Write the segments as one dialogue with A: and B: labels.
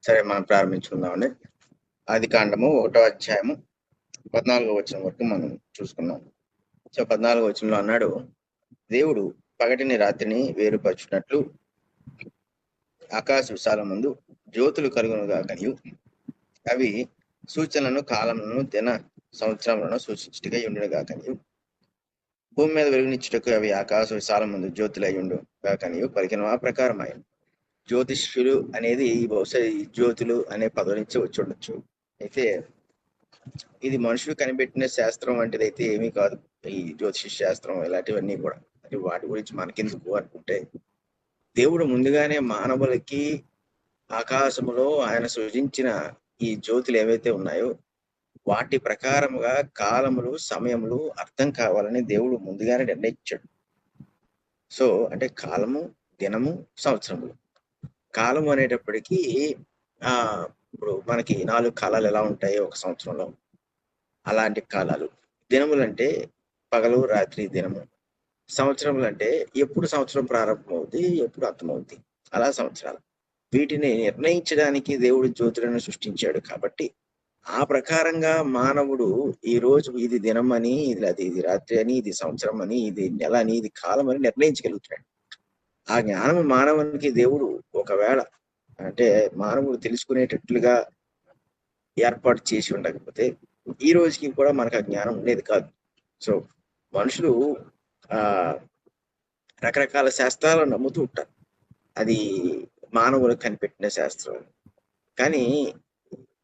A: సరే, మనం ప్రారంభించుకుందామండి. ఆదికాండము 1వ అధ్యాయము 14వ వచనం వరకు మనం చూసుకున్నాం. సో 14వ వచనంలో అన్నాడు, దేవుడు పగటిని రాత్రిని వేరుపరచునట్లు ఆకాశ విశాల ముందు జ్యోతులు కలుగునుగాకనియు అవి సూచనలను కాలములను దిన సంవత్సరములను సూచించుటకై ఉండునుగాకనియు భూమి మీద వెలుగునిచ్చుటకు అవి ఆకాశ విశాల ముందు జ్యోతులు అయ్యుండు గాకనియు పలికిన ఆ ప్రకారం ఆయన జ్యోతిష్యులు అనేది బహుశా ఈ జ్యోతులు అనే పదం నుంచి వచ్చి ఉండొచ్చు. అయితే ఇది మనుషులు కనిపెట్టిన శాస్త్రం వంటిది అయితే ఏమీ కాదు. ఈ జ్యోతిష శాస్త్రం ఇలాంటివన్నీ కూడా అది వాటి గురించి మనకెందుకు అనుకుంటే, దేవుడు ముందుగానే మానవులకి ఆకాశములో ఆయన సృజించిన ఈ జ్యోతులు ఏవైతే ఉన్నాయో వాటి ప్రకారముగా కాలములు సమయములు అర్థం కావాలని దేవుడు ముందుగానే నిర్ణయించాడు. సో అంటే కాలము, దినము, సంవత్సరములు. కాలము అనేటప్పటికీ ఇప్పుడు మనకి 4 కాలాలు ఎలా ఉంటాయో ఒక సంవత్సరంలో అలాంటి కాలాలు. దినములు అంటే పగలు రాత్రి దినము. సంవత్సరములు అంటే ఎప్పుడు సంవత్సరం ప్రారంభమవుద్ది, ఎప్పుడు అంతమవుద్ది, అలా సంవత్సరాలు. వీటిని నిర్ణయించడానికి దేవుడు జ్యోతులను సృష్టించాడు. కాబట్టి ఆ ప్రకారంగా మానవుడు ఈ రోజు ఇది దినం అని, ఇది రాత్రి అని, ఇది సంవత్సరం అని, ఇది నెల అని, ఇది కాలం అని నిర్ణయించగలుగుతున్నాడు. ఆ జ్ఞానం మానవునికి దేవుడు ఒకవేళ అంటే మానవుడు తెలుసుకునేటట్లుగా ఏర్పాటు చేసి ఉండకపోతే ఈ రోజుకి కూడా మనకు ఆ జ్ఞానం ఉండేది కాదు. సో మనుషులు రకరకాల శాస్త్రాలను నమ్ముతూ ఉంటారు. అది మానవులు కనిపెట్టిన శాస్త్రం. కానీ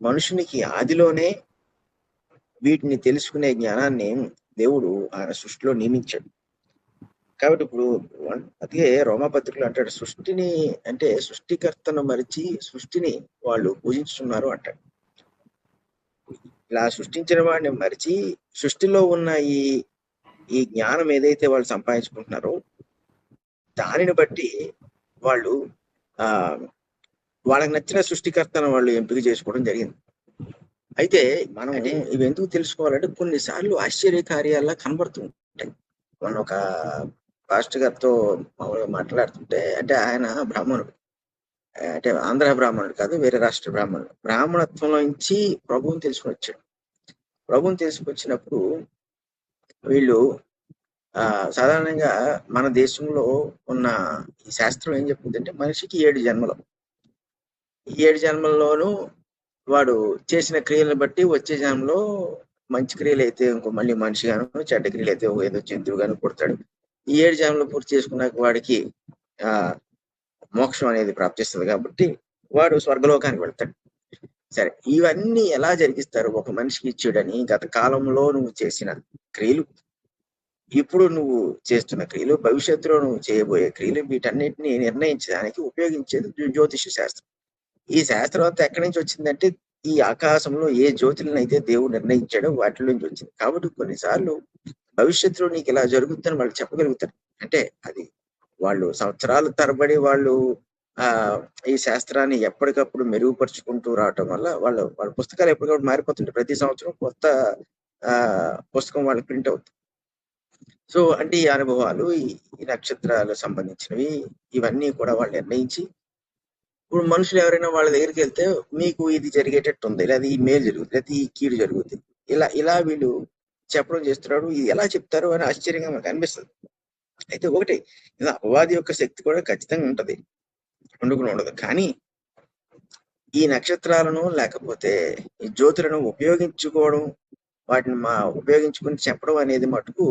A: మనుషునికి ఆదిలోనే వీటిని తెలుసుకునే జ్ఞానాన్ని దేవుడు ఆయన సృష్టిలో నియమించాడు. కాబట్టి ఇప్పుడు అదే రోమాపత్రికలు అంటాడు, సృష్టిని అంటే సృష్టికర్తను మరిచి సృష్టిని వాళ్ళు పూజించుతున్నారు అంటాడు. ఇలా సృష్టించిన వాడిని మరిచి సృష్టిలో ఉన్న ఈ జ్ఞానం ఏదైతే వాళ్ళు సంపాదించుకుంటున్నారో దానిని బట్టి వాళ్ళు వాళ్ళకి నచ్చిన సృష్టికర్తను వాళ్ళు ఎంపిక చేసుకోవడం జరిగింది. అయితే మనం ఇవి ఎందుకు తెలుసుకోవాలంటే కొన్నిసార్లు ఆశ్చర్యకార్యాల్లా కనబడుతుంటాయి. మనం ఒక పాస్టర్ గారితో మాట్లాడుతుంటే, అంటే ఆయన బ్రాహ్మణుడు, అంటే ఆంధ్ర బ్రాహ్మణుడు కాదు, వేరే రాష్ట్ర బ్రాహ్మణుడు. బ్రాహ్మణత్వంలో నుంచి ప్రభువుని తెలుసుకుని వచ్చాడు. ప్రభువుని తెలుసుకొచ్చినప్పుడు వీళ్ళు సాధారణంగా మన దేశంలో ఉన్న ఈ శాస్త్రం ఏం చెప్తుందంటే మనిషికి 7 జన్మలు. ఈ 7 జన్మల్లోనూ వాడు చేసిన క్రియలను బట్టి వచ్చే జన్మలో మంచి క్రియలు అయితే ఇంకో మళ్ళీ మనిషిగాను, చెడ్డ క్రియలు అయితే ఏదో జంతువుగాను పుడతాడు. ఈ 7 జన్మలు పూర్తి చేసుకున్నాక వాడికి మోక్షం అనేది ప్రాప్తిస్తుంది. కాబట్టి వాడు స్వర్గలోకానికి వెళ్తాడు. సరే, ఇవన్నీ ఎలా జరిగిస్తారు? ఒక మనిషికి ఇచ్చాడని గత కాలంలో నువ్వు చేసిన క్రియలు, ఇప్పుడు నువ్వు చేస్తున్న క్రియలు, భవిష్యత్తులో నువ్వు చేయబోయే క్రియలు, వీటన్నిటిని నిర్ణయించడానికి ఉపయోగించేది జ్యోతిష శాస్త్రం. ఈ శాస్త్రం అంతా ఎక్కడి నుంచి వచ్చిందంటే ఈ ఆకాశంలో ఏ జ్యోతులను అయితే దేవుడు నిర్ణయించాడో వాటి నుంచి వచ్చింది. కాబట్టి కొన్నిసార్లు భవిష్యత్తులో నీకు ఇలా జరుగుతుందని వాళ్ళు చెప్పగలుగుతారు. అంటే అది వాళ్ళు సంవత్సరాల తరబడి వాళ్ళు ఈ శాస్త్రాన్ని ఎప్పటికప్పుడు మెరుగుపరుచుకుంటూ రావటం వల్ల వాళ్ళ పుస్తకాలు ఎప్పటికప్పుడు మారిపోతుంటాయి. ప్రతి సంవత్సరం కొత్త పుస్తకం వాళ్ళకి ప్రింట్ అవుతుంది. సో అంటే ఈ అనుభవాలు, ఈ నక్షత్రాలకు సంబంధించినవి, ఇవన్నీ కూడా వాళ్ళు నిర్ణయించి, ఇప్పుడు మనుషులు ఎవరైనా వాళ్ళ దగ్గరికి వెళ్తే మీకు ఇది జరిగేటట్టు ఉంది, లేదా ఈ మేలు జరుగుతుంది, లేదా ఈ కీడు జరుగుతుంది, ఇలా వీళ్ళు చెప్పడం చేస్తున్నాడు. ఇది ఎలా చెప్తారు అని ఆశ్చర్యంగా మనకు అనిపిస్తుంది. అయితే ఒకటి, అపవాది యొక్క శక్తి కూడా ఖచ్చితంగా ఉంటది, ఉండదు. కానీ ఈ నక్షత్రాలను లేకపోతే ఈ జ్యోతులను ఉపయోగించుకోవడం, వాటిని ఉపయోగించుకుని చెప్పడం అనేది మటుకు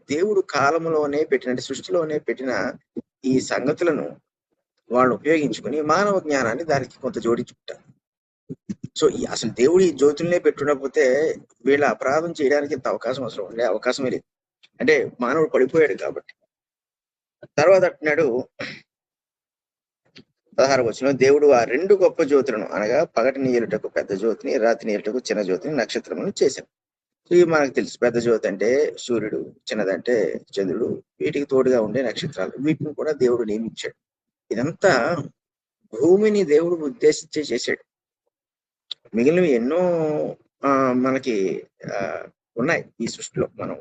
A: దేవుడు కాలంలోనే పెట్టిన, సృష్టిలోనే పెట్టిన ఈ సంగతులను వాళ్ళు ఉపయోగించుకుని మానవ జ్ఞానాన్ని దానికి కొంత జోడించుకుంటారు. సో అసలు దేవుడు ఈ జ్యోతులనే పెట్టుడకపోతే వీళ్ళ అపరాధం చేయడానికి ఇంత అవకాశం ఉండే అవకాశమే లేదు. అంటే మానవుడు పడిపోయాడు కాబట్టి. తర్వాత అంటున్నాడు 16వ వచనం, దేవుడు ఆ 2 గొప్ప జ్యోతులను అనగా పగటిని ఏలుటకు పెద్ద జ్యోతిని, రాత్రిని ఏలుటకు చిన్న జ్యోతిని, నక్షత్రములను చేశాను. ఇవి మనకు తెలుసు. పెద్ద జ్యోతి అంటే సూర్యుడు, చిన్నదంటే చంద్రుడు, వీటికి తోడుగా ఉండే నక్షత్రాలు, వీటిని కూడా దేవుడు నియమించాడు. ఇదంతా భూమిని దేవుడు ఉద్దేశించి చేశాడు. మిగిలినవి ఎన్నో మనకి ఉన్నాయి ఈ సృష్టిలో, మనం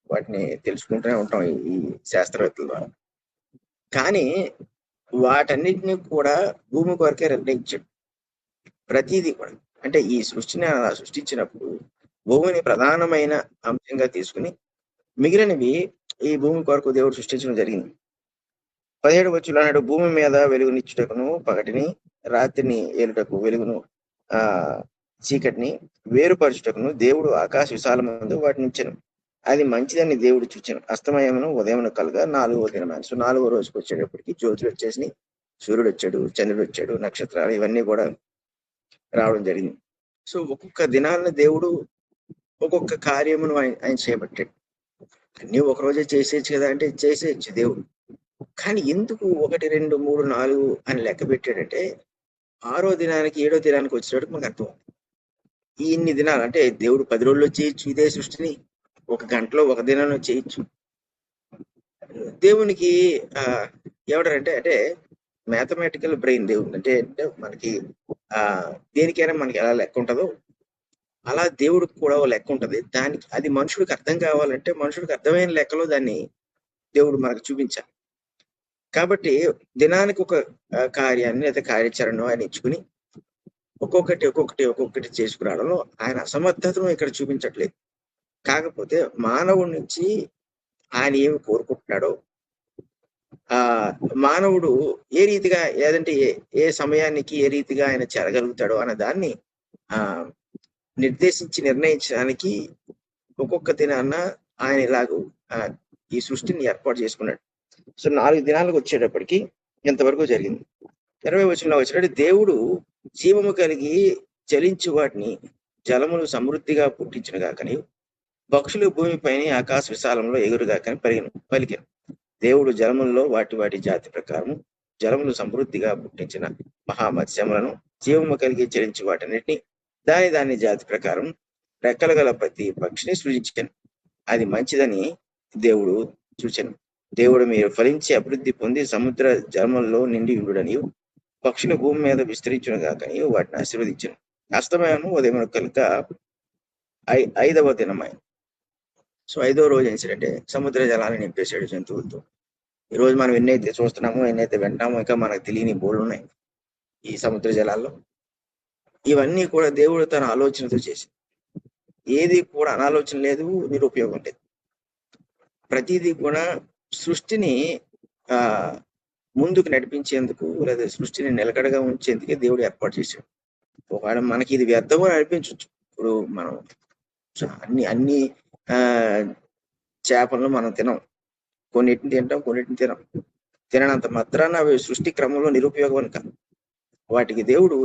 A: వాటిని తెలుసుకుంటూనే ఉంటాం ఈ శాస్త్రవేత్తల ద్వారా. కానీ వాటన్నిటిని కూడా భూమి కొరకే నిర్ణయించాడు. ప్రతిదీ కూడా అంటే ఈ సృష్టిని అలా సృష్టించినప్పుడు భూమిని ప్రధానమైన అంశంగా తీసుకుని మిగిలినవి ఈ భూమి కొరకు దేవుడు సృష్టించడం జరిగింది. 17 వచనంలో అన్నాడు, భూమి మీద వెలుగునిచ్చుటకును పగటిని, రాత్రిని ఏలుటకు వెలుగును ఆ చీకటిని వేరుపరచుటకును దేవుడు ఆకాశ విశాలమందు వాటిని ఇచ్చెను. అది మంచిదని దేవుడు చూచెను. అస్తమయమును ఉదయమును కలుగా 4వ దినమైన. సో 4వ రోజుకి వచ్చేటప్పటికి జ్యోతులు వచ్చేసి సూర్యుడు వచ్చాడు, చంద్రుడు వచ్చాడు, నక్షత్రాలు ఇవన్నీ కూడా రావడం జరిగింది. సో ఒక్కొక్క దినాన్ని దేవుడు ఒక్కొక్క కార్యమును ఆయన చేపట్టాడు. అన్ని ఒక రోజే చేసేయచ్చు కదా అంటే చేసేయచ్చు దేవుడు. కానీ ఎందుకు 1, 2, 3, 4 అని లెక్క పెట్టాడంటే 6వ దినానికి 7వ దినానికి వచ్చేటప్పుడు మనకు అర్థం. ఈ ఇన్ని దినాలు అంటే దేవుడు 10 రోజుల్లో చేయొచ్చు ఇదే సృష్టిని, 1 గంటలో 1 దినంలో చేయొచ్చు. దేవునికి ఏమంటారంటే అంటే మ్యాథమెటికల్ బ్రెయిన్ దేవుడు అంటే మనకి దేనికైనా మనకి ఎలా లెక్క ఉంటుందో అలా దేవుడికి కూడా ఓ లెక్క ఉంటుంది. దానికి అది మనుషుడికి అర్థం కావాలంటే మనుషుడికి అర్థమైన లెక్కలో దాన్ని దేవుడు మనకు చూపించాలి. కాబట్టి దినానికి ఒక కార్యాన్ని లేదా కార్యాచరణను ఆయన ఇచ్చుకుని ఒక్కొక్కటి చేసుకురావడంలో ఆయన అసమర్థతను ఇక్కడ చూపించట్లేదు. కాకపోతే మానవుడి నుంచి ఆయన ఏమి కోరుకుంటున్నాడో మానవుడు ఏ రీతిగా ఏదంటే ఏ సమయానికి ఏ రీతిగా ఆయన చేరగలుగుతాడో అనే దాన్ని నిర్ణయించడానికి ఒక్కొక్క దినాన్న ఆయన ఇలాగూ ఈ సృష్టిని ఏర్పాటు చేసుకున్నాడు. సో 4 దినాలకు వచ్చేటప్పటికి ఇంతవరకు జరిగింది. 20వ వచనంలో వచ్చినట్టు దేవుడు జీవము కలిగి చలించు వాటిని జలములు సమృద్ధిగా పుట్టించిన గాకని పక్షులు భూమిపైన ఆకాశ విశాలంలో ఎగురుగాకని పలికాను. దేవుడు జలములలో వాటి జాతి ప్రకారం జలములు సమృద్ధిగా పుట్టించిన మహామత్స్యములను జీవము కలిగి చలించు వాటన్నిటిని దాని జాతి ప్రకారం రెక్కలు గల ప్రతి పక్షిని సృజించాను. అది మంచిదని దేవుడు చూచెను. దేవుడు మీరు ఫలించి అభివృద్ధి పొంది సముద్ర జలములలో నిండి ఉండుడని పక్షులు భూమి మీద విస్తరించును గాకని వాటిని ఆశీర్వదించను. అస్తమయము ఉదయం కనుక 5వ దినమైన. సో 5వ రోజు ఏంటంటే సముద్ర జలాన్ని నింపేశాడు జంతువులతో. ఈ రోజు మనం ఎన్నైతే చూస్తున్నామో ఎన్నైతే వింటామో ఇంకా మనకు తెలియని బోళ్ళు ఉన్నాయి ఈ సముద్ర జలాల్లో. ఇవన్నీ కూడా దేవుడు తన ఆలోచనతో చేసి ఏది కూడా అనాలోచన లేదు, నిరుపయోగం లేదు. ప్రతిదీ కూడా సృష్టిని ముందుకు నడిపించేందుకు లేదా సృష్టిని నిలకడగా ఉంచేందుకే దేవుడు ఏర్పాటు చేశాడు. ఒకవేళ మనకి ఇది వ్యర్థమని అనిపించవచ్చు. ఇప్పుడు మనం అన్ని చేపలను మనం తినం, కొన్నిటిని తింటాం, కొన్నిటిని తిననంత మాత్రాన అవి సృష్టి క్రమంలో నిరుపయోగం కాదు. వాటికి దేవుడు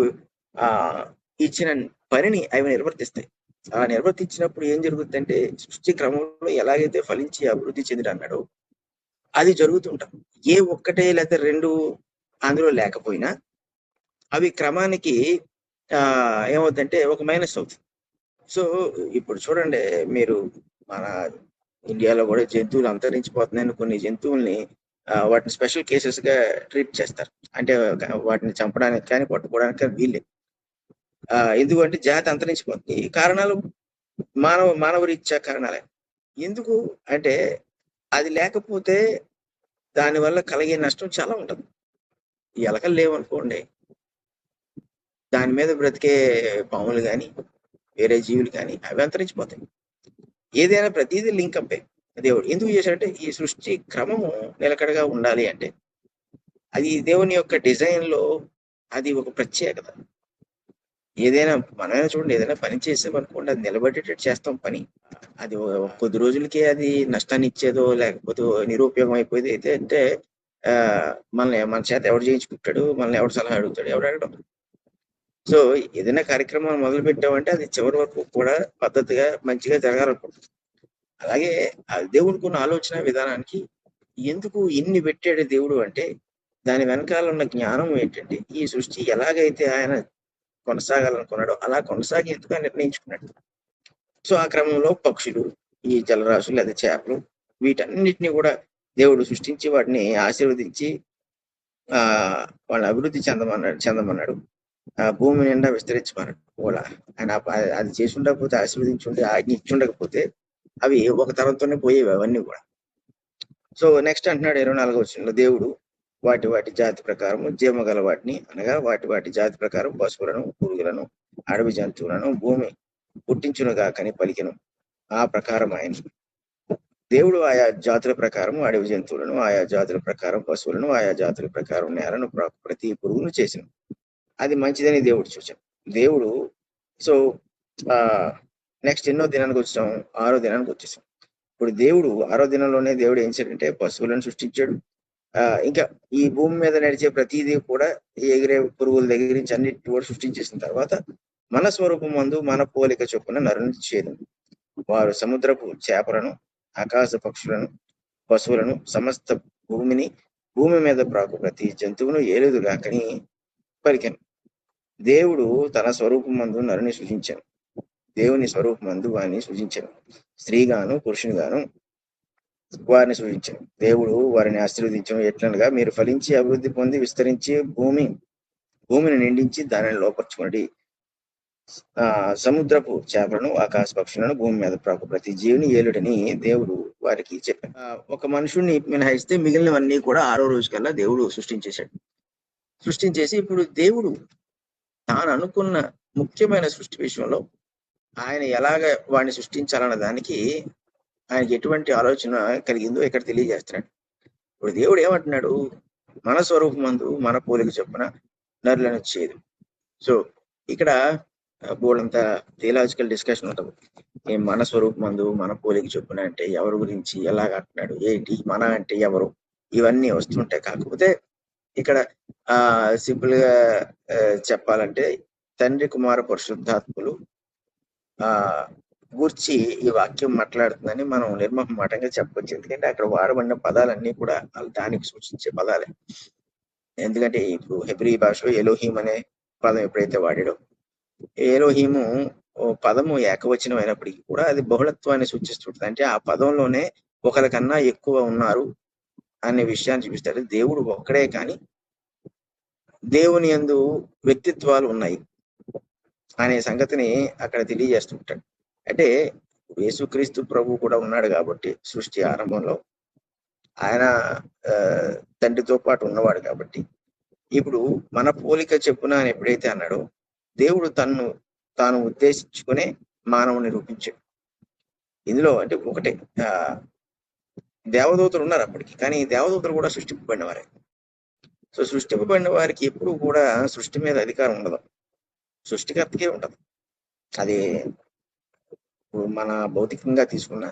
A: ఇచ్చిన పనిని అవి నిర్వర్తిస్తాయి. అలా నిర్వర్తించినప్పుడు ఏం జరుగుతుందంటే సృష్టి క్రమంలో ఎలాగైతే ఫలించి అభివృద్ధి చెందిన అన్నాడో అది జరుగుతుంటాం. ఏ ఒక్కటే లేకపోతే 2 అందులో లేకపోయినా అవి క్రమానికి ఏమవుతుందంటే ఒక మైనస్ అవుతుంది. సో ఇప్పుడు చూడండి, మీరు మన ఇండియాలో కూడా జంతువులు అంతరించిపోతున్నాయని కొన్ని జంతువుల్ని వాటిని స్పెషల్ కేసెస్ గా ట్రీట్ చేస్తారు. అంటే వాటిని చంపడానికి కానీ పట్టుకోవడానికి కానీ వీళ్ళే. ఎందుకంటే జాతి అంతరించిపోతుంది. ఈ కారణాలు మానవరీత్యా కారణాలే. ఎందుకు అంటే అది లేకపోతే దానివల్ల కలిగే నష్టం చాలా ఉంటుంది. ఈ ఎలకలు లేవనుకోండి, దాని మీద బ్రతికే పాములు కానీ వేరే జీవులు కానీ అవి అంతరించిపోతాయి. ఏదైనా ప్రతిదీ లింక్ అప్పే. దేవుడు ఎందుకు చేశాడంటే ఈ సృష్టి క్రమము నిలకడగా ఉండాలి అంటే అది దేవుని యొక్క డిజైన్ లో అది ఒక ప్రత్యేకత. ఏదైనా మనమైనా చూడండి, ఏదైనా పని చేసామనుకోండి అది నిలబడేటట్టు చేస్తాం పని. అది కొద్ది రోజులకే అది నష్టాన్ని ఇచ్చేదో లేకపోతే నిరుపయోగం అయిపోయేది అయితే అంటే మన చేత ఎవడు చేయించుకుంటాడు, మనల్ని ఎవడు సలహా అడుగుతాడు, ఎవడు అడగడం. సో ఏదైనా కార్యక్రమం మొదలు పెట్టామంటే అది చివరి వరకు కూడా పద్ధతిగా మంచిగా జరగాలనుకుంటుంది. అలాగే దేవుడికి ఉన్న ఆలోచన విధానానికి ఎందుకు ఇన్ని పెట్టాడు దేవుడు అంటే దాని వెనకాల ఉన్న జ్ఞానం ఏంటంటే ఈ సృష్టి ఎలాగైతే ఆయన కొనసాగాలనుకున్నాడో అలా కొనసాగేందుకు నిర్ణయించుకున్నాడు. సో ఆ క్రమంలో పక్షులు, ఈ జలరాశులు లేదా చేపలు వీటన్నిటిని కూడా దేవుడు సృష్టించి వాటిని ఆశీర్వదించి వాళ్ళని అభివృద్ధి చెందమన్నాడు. భూమి నిండా విస్తరించమన్నాడు కూడా. ఆయన అది చేసి ఉండకపోతే ఆశీర్వదించుండే ఆజ్ఞ ఇచ్చి ఉండకపోతే అవి ఒక తరంతోనే పోయేవి అవన్నీ కూడా. సో నెక్స్ట్ అంటున్నాడు 24వ వచనంలో, దేవుడు వాటి వాటి జాతి ప్రకారము జీవగల వాటిని అనగా వాటి వాటి జాతి ప్రకారం పశువులను, పురుగులను, అడవి జంతువులను భూమి పుట్టించునుగాకని పలికెను. ఆ ప్రకారం ఆయన దేవుడు ఆయా జాతుల ప్రకారం అడవి జంతువులను, ఆయా జాతుల ప్రకారం పశువులను, ఆయా జాతుల ప్రకారం నేలను ప్రతి పురుగును చేసిన. అది మంచిదని దేవుడు చూచాడు. దేవుడు సో నెక్స్ట్ ఎన్నో దినానికి వచ్చాం, 6వ దినానికి వచ్చేసాం. ఇప్పుడు దేవుడు 6వ దినంలోనే దేవుడు ఏం చేశాడంటే పశువులను సృష్టించాడు. ఇంకా ఈ భూమి మీద నడిచే ప్రతిదీ కూడా ఎగిరే పురుగుల దగ్గర నుంచి అన్నిటి కూడా సృష్టించేసిన తర్వాత మన స్వరూపం మందు మన పోలిక చొప్పున నరుని చేయదు. వారు సముద్రపు చేపలను, ఆకాశ పక్షులను, పశువులను, సమస్త భూమి మీద ప్రాకు ప్రతి జంతువును ఏలుదుగాకని పలికెను. దేవుడు తన స్వరూపం మందు నరుని సృజించాను. దేవుని స్వరూపం మందు వారిని సృజించాను. స్త్రీగాను పురుషునిగాను వారిని సృజించాను. దేవుడు వారిని ఆశీర్వదించను. ఎట్లనగా మీరు ఫలించి అభివృద్ధి పొంది విస్తరించి భూమిని నిండించి దానిని లోపర్చుకోండి. సముద్రపు చేపలను, ఆకాశ పక్షులను, భూమి మీద ప్రాకు ప్రతి జీవిని ఏలుడని దేవుడు వారికి చెప్పాడు. ఒక మనుషుడిని మినహాయిస్తే మిగిలినవన్నీ కూడా 6వ రోజు కల్లా దేవుడు సృష్టించేసి ఇప్పుడు దేవుడు తాను అనుకున్న ముఖ్యమైన సృష్టి విషయంలో ఆయన ఎలాగ వాడిని సృష్టించాలన్న దానికి ఆయనకి ఎటువంటి ఆలోచన కలిగిందో ఇక్కడ తెలియజేస్తున్నాడు. ఇప్పుడు దేవుడు ఏమంటున్నాడు? మన స్వరూపం మందు మన పోలిక చొప్పున నరులను చేయదు. సో ఇక్కడ బోర్డంత థియలాజికల్ డిస్కషన్ ఉంటుంది. మన స్వరూపం మందు మన పోలిక చొప్పున అంటే ఎవరి గురించి, ఎలాగ అంటున్నాడు, ఏంటి, మన అంటే ఎవరు, ఇవన్నీ వస్తుంటాయి. కాకపోతే ఇక్కడ సింపుల్ గా చెప్పాలంటే తండ్రి కుమార పరిశుద్ధాత్ములు గూర్చి ఈ వాక్యం మాట్లాడుతుందని మనం నిర్మహమాటంగా చెప్పవచ్చు. ఎందుకంటే అక్కడ వాడబడిన పదాలన్నీ కూడా దానికి సూచించే పదాలే. ఎందుకంటే ఇప్పుడు హెబ్రీ భాషలో ఎలోహీం అనే పదం ఎప్పుడైతే వాడాడో, ఎలోహీము పదము ఏకవచనం అయినప్పటికీ కూడా అది బహుళత్వాన్ని సూచిస్తుంటుంది. అంటే ఆ పదంలోనే ఒకరికన్నా ఎక్కువ ఉన్నారు అనే విషయాన్ని చూపిస్తాడు. దేవుడు ఒక్కడే కానీ దేవుని యందు వ్యక్తిత్వాలు ఉన్నాయి అనే సంగతిని అక్కడ తెలియజేస్తుంటాడు. అంటే యేసుక్రీస్తు ప్రభు కూడా ఉన్నాడు కాబట్టి సృష్టి ఆరంభంలో ఆయన తండ్రితో పాటు ఉన్నవాడు కాబట్టి ఇప్పుడు మన పోలిక చెప్పున అని ఎప్పుడైతే అన్నాడో దేవుడు తాను ఉద్దేశించుకునే మానవుని రూపించాడు. ఇందులో అంటే ఒకటే దేవదూతలు ఉన్నారు అప్పటికి, కానీ దేవదూతలు కూడా సృష్టింపబడిన వారే. సో సృష్టింపబడిన వారికి ఎప్పుడు కూడా సృష్టి మీద అధికారం ఉండదు, సృష్టికర్తకే ఉండదు. అది మన భౌతికంగా తీసుకున్న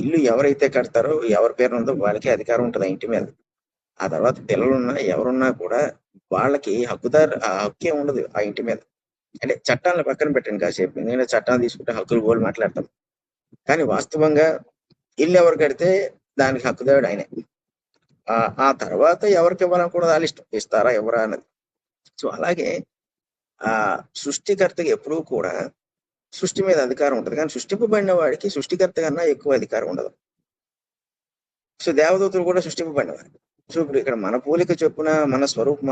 A: ఇల్లు ఎవరైతే కడతారో ఎవరి పేరు ఉందో వాళ్ళకే అధికారం ఉంటుంది ఆ ఇంటి మీద. ఆ తర్వాత పిల్లలున్నా ఎవరున్నా కూడా వాళ్ళకి హక్కే ఉండదు ఆ ఇంటి మీద. అంటే చట్టాలను పక్కన పెట్టండి కాసేపు, నేను చట్టాలు తీసుకుంటే హక్కులు గోలు మాట్లాడతాం, కానీ వాస్తవంగా ఇల్లు ఎవరు కడితే దానికి హక్కుదారుడు ఆయనే. ఆ తర్వాత ఎవరికి ఇవ్వాలని కూడా వాళ్ళు ఇస్తారా ఎవరా అన్నది. సో అలాగే ఆ సృష్టికర్తకి ఎప్పుడూ కూడా సృష్టి మీద అధికారం ఉంటుంది, కానీ సృష్టింపబడిన వాడికి సృష్టికర్త కన్నా ఎక్కువ అధికారం ఉండదు. సో దేవదూతలు కూడా సృష్టింపబడిన వారు. సో ఇప్పుడు ఇక్కడ మన పోలిక చొప్పున మన స్వరూపం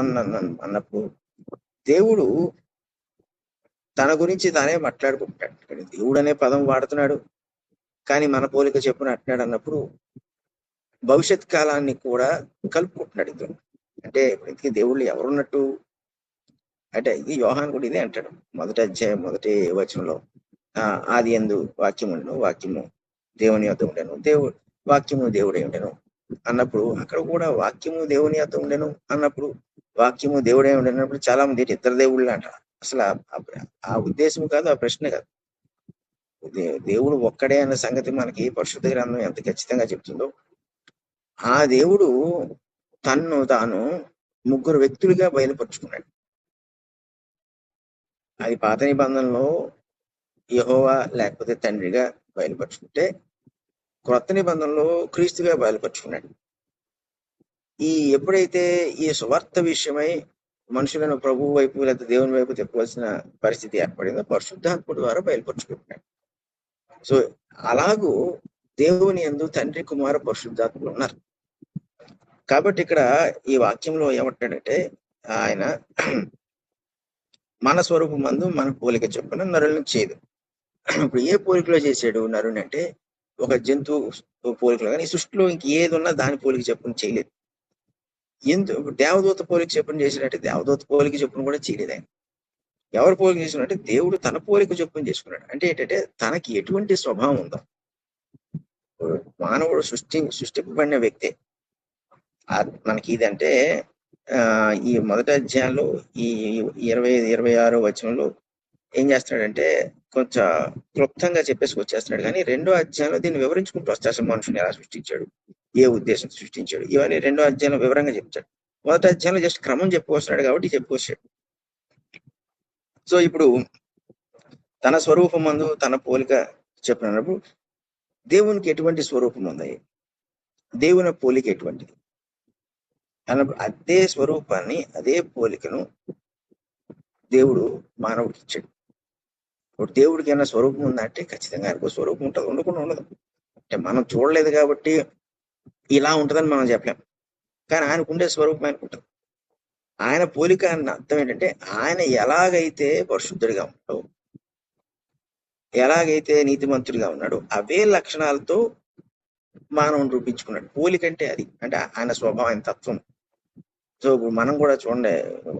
A: అన్నప్పుడు దేవుడు తన గురించి తానే మాట్లాడుకుంటాడు. ఇక్కడ దేవుడు అనే పదం వాడుతున్నాడు, కానీ మన పోలిక చొప్పున అంటున్నాడు అన్నప్పుడు భవిష్యత్ కాలాన్ని కూడా కలుపుకుంటున్నాడు ఇద్దరు. అంటే ఇప్పుడు దేవుళ్ళు ఎవరున్నట్టు అంటే ఇది యోహాన్ కూడా ఇదే అంటాడు, 1వ అధ్యాయం 1వ వచనంలో ఆది యందు వాక్యం ఉండెను, వాక్యము దేవుని యొద్ద ఉండెను, వాక్యము దేవుడై ఉండెను అన్నప్పుడు అక్కడ కూడా వాక్యము దేవుని యొద్ద ఉండెను అన్నప్పుడు వాక్యము దేవుడై ఉండెనప్పుడు చాలా మంది ఇద్దరు దేవుళ్ళు అంటారు. అసలు ఆ ఉద్దేశం కాదు, ఆ ప్రశ్న కాదు. దేవుడు ఒక్కడే అన్న సంగతి మనకి పరిశుద్ధ గ్రంథం ఎంత ఖచ్చితంగా చెప్తుందో, ఆ దేవుడు తాను 3 వ్యక్తులుగా బయలుపరుచుకున్నాడు. అది పాత నిబంధనలో యెహోవా లేకపోతే తండ్రిగా బయలుపరుచుకుంటే, క్రొత్త నిబంధనలో క్రీస్తుగా బయలుపరుచుకున్నాడు. ఎప్పుడైతే ఈ సువార్త విషయమై మనుషులను ప్రభు వైపు లేదా దేవుని వైపు తిప్పవలసిన పరిస్థితి ఏర్పడిందో పరిశుద్ధాత్ముడు ద్వారా బయలుపరుచుకుంటున్నాడు. సో అలాగూ దేవుని యందు తండ్రి కుమార పరిశుద్ధాత్ములు ఉన్నారు. కాబట్టి ఇక్కడ ఈ వాక్యంలో ఏమంటాడంటే ఆయన మన స్వరూపం మందు మన పోలిక చొప్పున నరులను చేయదు. ఇప్పుడు ఏ పోలికలో చేశాడు నరుని అంటే ఒక జంతువు పోలికలో, కానీ సృష్టిలో ఇంక ఏది ఉన్నా దాని పోలిక చెప్పుని చేయలేదు. ఎందుకు దేవదూత పోలిక చెప్పుని చేసినట్టే దేవదూత పోలిక చెప్పును కూడా చేయలేదు ఆయన. ఎవరు పోలిక చేసుకున్నట్టే దేవుడు తన పోలిక చెప్పుని చేసుకున్నాడు. అంటే ఏంటంటే తనకి ఎటువంటి స్వభావం ఉందో, మానవుడు సృష్టింపబడిన వ్యక్తే. మనకి ఇదంటే ఈ మొదటి అధ్యాయంలో ఈ 26 వచనంలో ఏం చేస్తున్నాడంటే కొంచెం క్లుప్తంగా చెప్పేసి వచ్చేస్తున్నాడు. కానీ రెండో అధ్యాయంలో దీన్ని వివరించుకుంటూ వస్తాడు. అసలు మనుషుని ఎలా సృష్టించాడు, ఏ ఉద్దేశం సృష్టించాడు, ఇవన్నీ రెండో అధ్యాయంలో వివరంగా చెప్తాడు. మొదటి అధ్యాయంలో జస్ట్ క్రమం చెప్పుకొస్తున్నాడు కాబట్టి చెప్పుకొచ్చాడు. సో ఇప్పుడు తన స్వరూపం మందు తన పోలిక చెప్పినప్పుడు దేవునికి ఎటువంటి స్వరూపం ఉంది, దేవుని పోలిక ఎటువంటిది అన్నప్పుడు అదే స్వరూపాన్ని అదే పోలికను దేవుడు మానవుడికి ఇచ్చాడు. ఇప్పుడు దేవుడికి ఏమైనా స్వరూపం ఉందంటే ఖచ్చితంగా ఆయనకు స్వరూపం ఉంటుంది, ఉండకుండా ఉండదు. అంటే మనం చూడలేదు కాబట్టి ఇలా ఉంటుందని మనం చెప్పలేం. కానీ ఆయనకు ఉండే స్వరూపం ఆయనకు ఉంటుంది. ఆయన పోలిక అన్న అర్థం ఏంటంటే ఆయన ఎలాగైతే పరిశుద్ధుడిగా ఉన్నాడో, ఎలాగైతే నీతిమంతుడిగా ఉన్నాడో అవే లక్షణాలతో మానవుని రూపించుకున్నాడు. పోలిక అంటే అది, అంటే ఆయన స్వభావం, ఆయన తత్వం. సో ఇప్పుడు మనం కూడా చూడండి,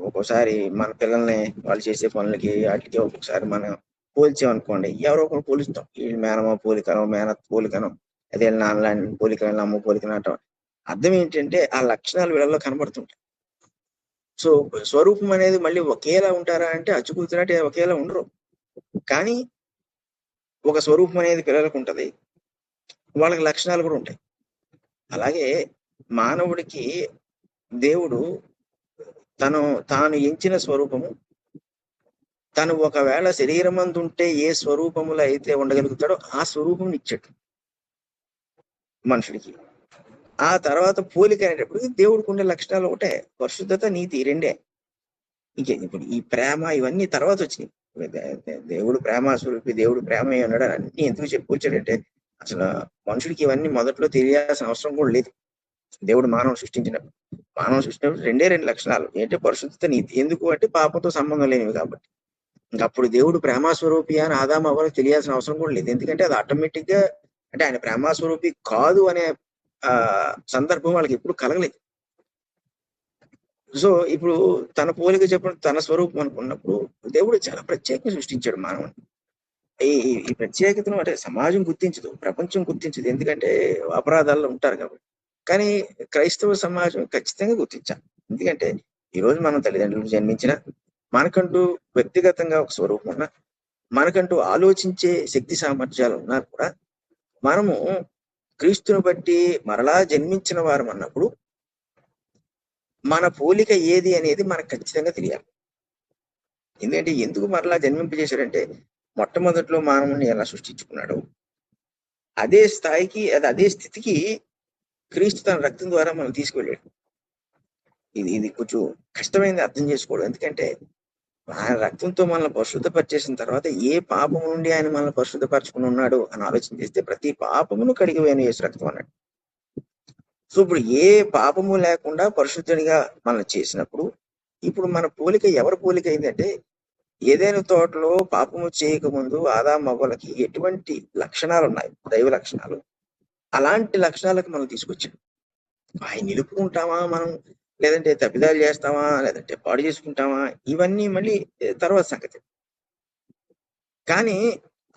A: ఒక్కోసారి మన పిల్లల్ని వాళ్ళు చేసే పనులకి వాటికి ఒక్కొక్కసారి మనం పోల్చామనుకోండి, ఎవరో ఒకరు పోలుస్తాం. వీళ్ళు మేనమ్మ పోలికను, మేనత్ పోలికను, అదే నాన్న పోలికను, అమ్మ పోలికను అంటాం. అర్థం ఏంటంటే ఆ లక్షణాలు వీళ్ళలో కనబడుతుంటాయి. సో స్వరూపం అనేది మళ్ళీ ఒకేలా ఉంటారా అంటే అచ్చుకూర్చున్నట్టు ఒకేలా ఉండరు. కానీ ఒక స్వరూపం అనేది పిల్లలకు ఉంటది, వాళ్ళకి లక్షణాలు కూడా ఉంటాయి. అలాగే మానవుడికి దేవుడు తాను ఎంచిన స్వరూపము, తను ఒకవేళ శరీరమందు ఉంటే ఏ స్వరూపములో అయితే ఉండగలుగుతాడో ఆ స్వరూపం ఇచ్చాడు మనుషుడికి. ఆ తర్వాత పోలిక అనేటప్పుడు దేవుడికి ఉండే లక్షణాలు ఒకటే, పరిశుద్ధత, నీతి, రెండే. ఇంకే ఇప్పుడు ఈ ప్రేమ ఇవన్నీ తర్వాత వచ్చినాయి. దేవుడు ప్రేమ స్వరూపి, దేవుడు ప్రేమ అన్నాడు అన్ని ఎందుకు చెప్పుకొచ్చాడంటే అసలు మనుషుడికి ఇవన్నీ మొదట్లో తెలియాల్సిన అవసరం కూడా లేదు. దేవుడు మానవుడు సృష్టించినప్పుడు రెండే రెండు లక్షణాలు ఏంటంటే పరిశుద్ధత, నీతి. ఎందుకు అంటే పాపంతో సంబంధం లేనివి కాబట్టి. ఇంకప్పుడు దేవుడు ప్రేమాస్వరూపి అని ఆదాము అవ్వలకు తెలియాల్సిన అవసరం కూడా లేదు. ఎందుకంటే అది ఆటోమేటిక్ గా, అంటే ఆయన ప్రేమాస్వరూపి కాదు అనే సందర్భం వాళ్ళకి ఎప్పుడు కలగలేదు. సో ఇప్పుడు తన పోలిక చెప్పిన తన స్వరూపం అనుకున్నప్పుడు దేవుడు చాలా ప్రత్యేకంగా సృష్టించాడు మానవుని. ఈ ప్రత్యేకతను అంటే సమాజం గుర్తించదు, ప్రపంచం గుర్తించదు, ఎందుకంటే అపరాధాల్లో ఉంటారు కాబట్టి. కానీ క్రైస్తవ సమాజం ఖచ్చితంగా గుర్తించాలి. ఎందుకంటే ఈరోజు మనం తల్లిదండ్రులకు జన్మించిన, మనకంటూ వ్యక్తిగతంగా ఒక స్వరూపం ఉన్నా, మనకంటూ ఆలోచించే శక్తి సామర్థ్యాలు ఉన్నా కూడా మనము క్రీస్తుని బట్టి మరలా జన్మించిన వారం అన్నప్పుడు మన పోలిక ఏది అనేది మనకు ఖచ్చితంగా తెలియాలి. ఎందుకంటే ఎందుకు మరలా జన్మింపజేశాడంటే మొట్టమొదట్లో మానవుని ఎలా సృష్టించుకున్నాడు అదే స్థాయికి, అదే స్థితికి క్రీస్తు తన రక్తం ద్వారా మనం తీసుకువెళ్ళాడు. ఇది కొంచెం కష్టమైంది అర్థం చేసుకోవడం. ఎందుకంటే ఆయన రక్తంతో మనల్ని పరిశుద్ధపరిచేసిన తర్వాత ఏ పాపము నుండి ఆయన మనల్ని పరిశుద్ధపరచుకుని ఉన్నాడు అని ఆలోచన చేస్తే ప్రతి పాపమును కడిగివేయను యేసు రక్తం అన్నాడు. సో ఇప్పుడు ఏ పాపము లేకుండా పరిశుద్ధునిగా మనం చేసినప్పుడు ఇప్పుడు మన పోలిక ఎవరి పోలిక అయిందంటే, ఏదైనా తోటలో పాపము చేయకముందు ఆదాము అవ్వలకి ఎటువంటి లక్షణాలు ఉన్నాయి, దైవ లక్షణాలు, అలాంటి లక్షణాలకు మనం తీసుకొచ్చాం. ఆయన నిలుపుకుంటామా మనం, లేదంటే తప్పిదాలు చేస్తామా, లేదంటే పాడు చేసుకుంటామా, ఇవన్నీ మళ్ళీ తర్వాత సంగతి. కానీ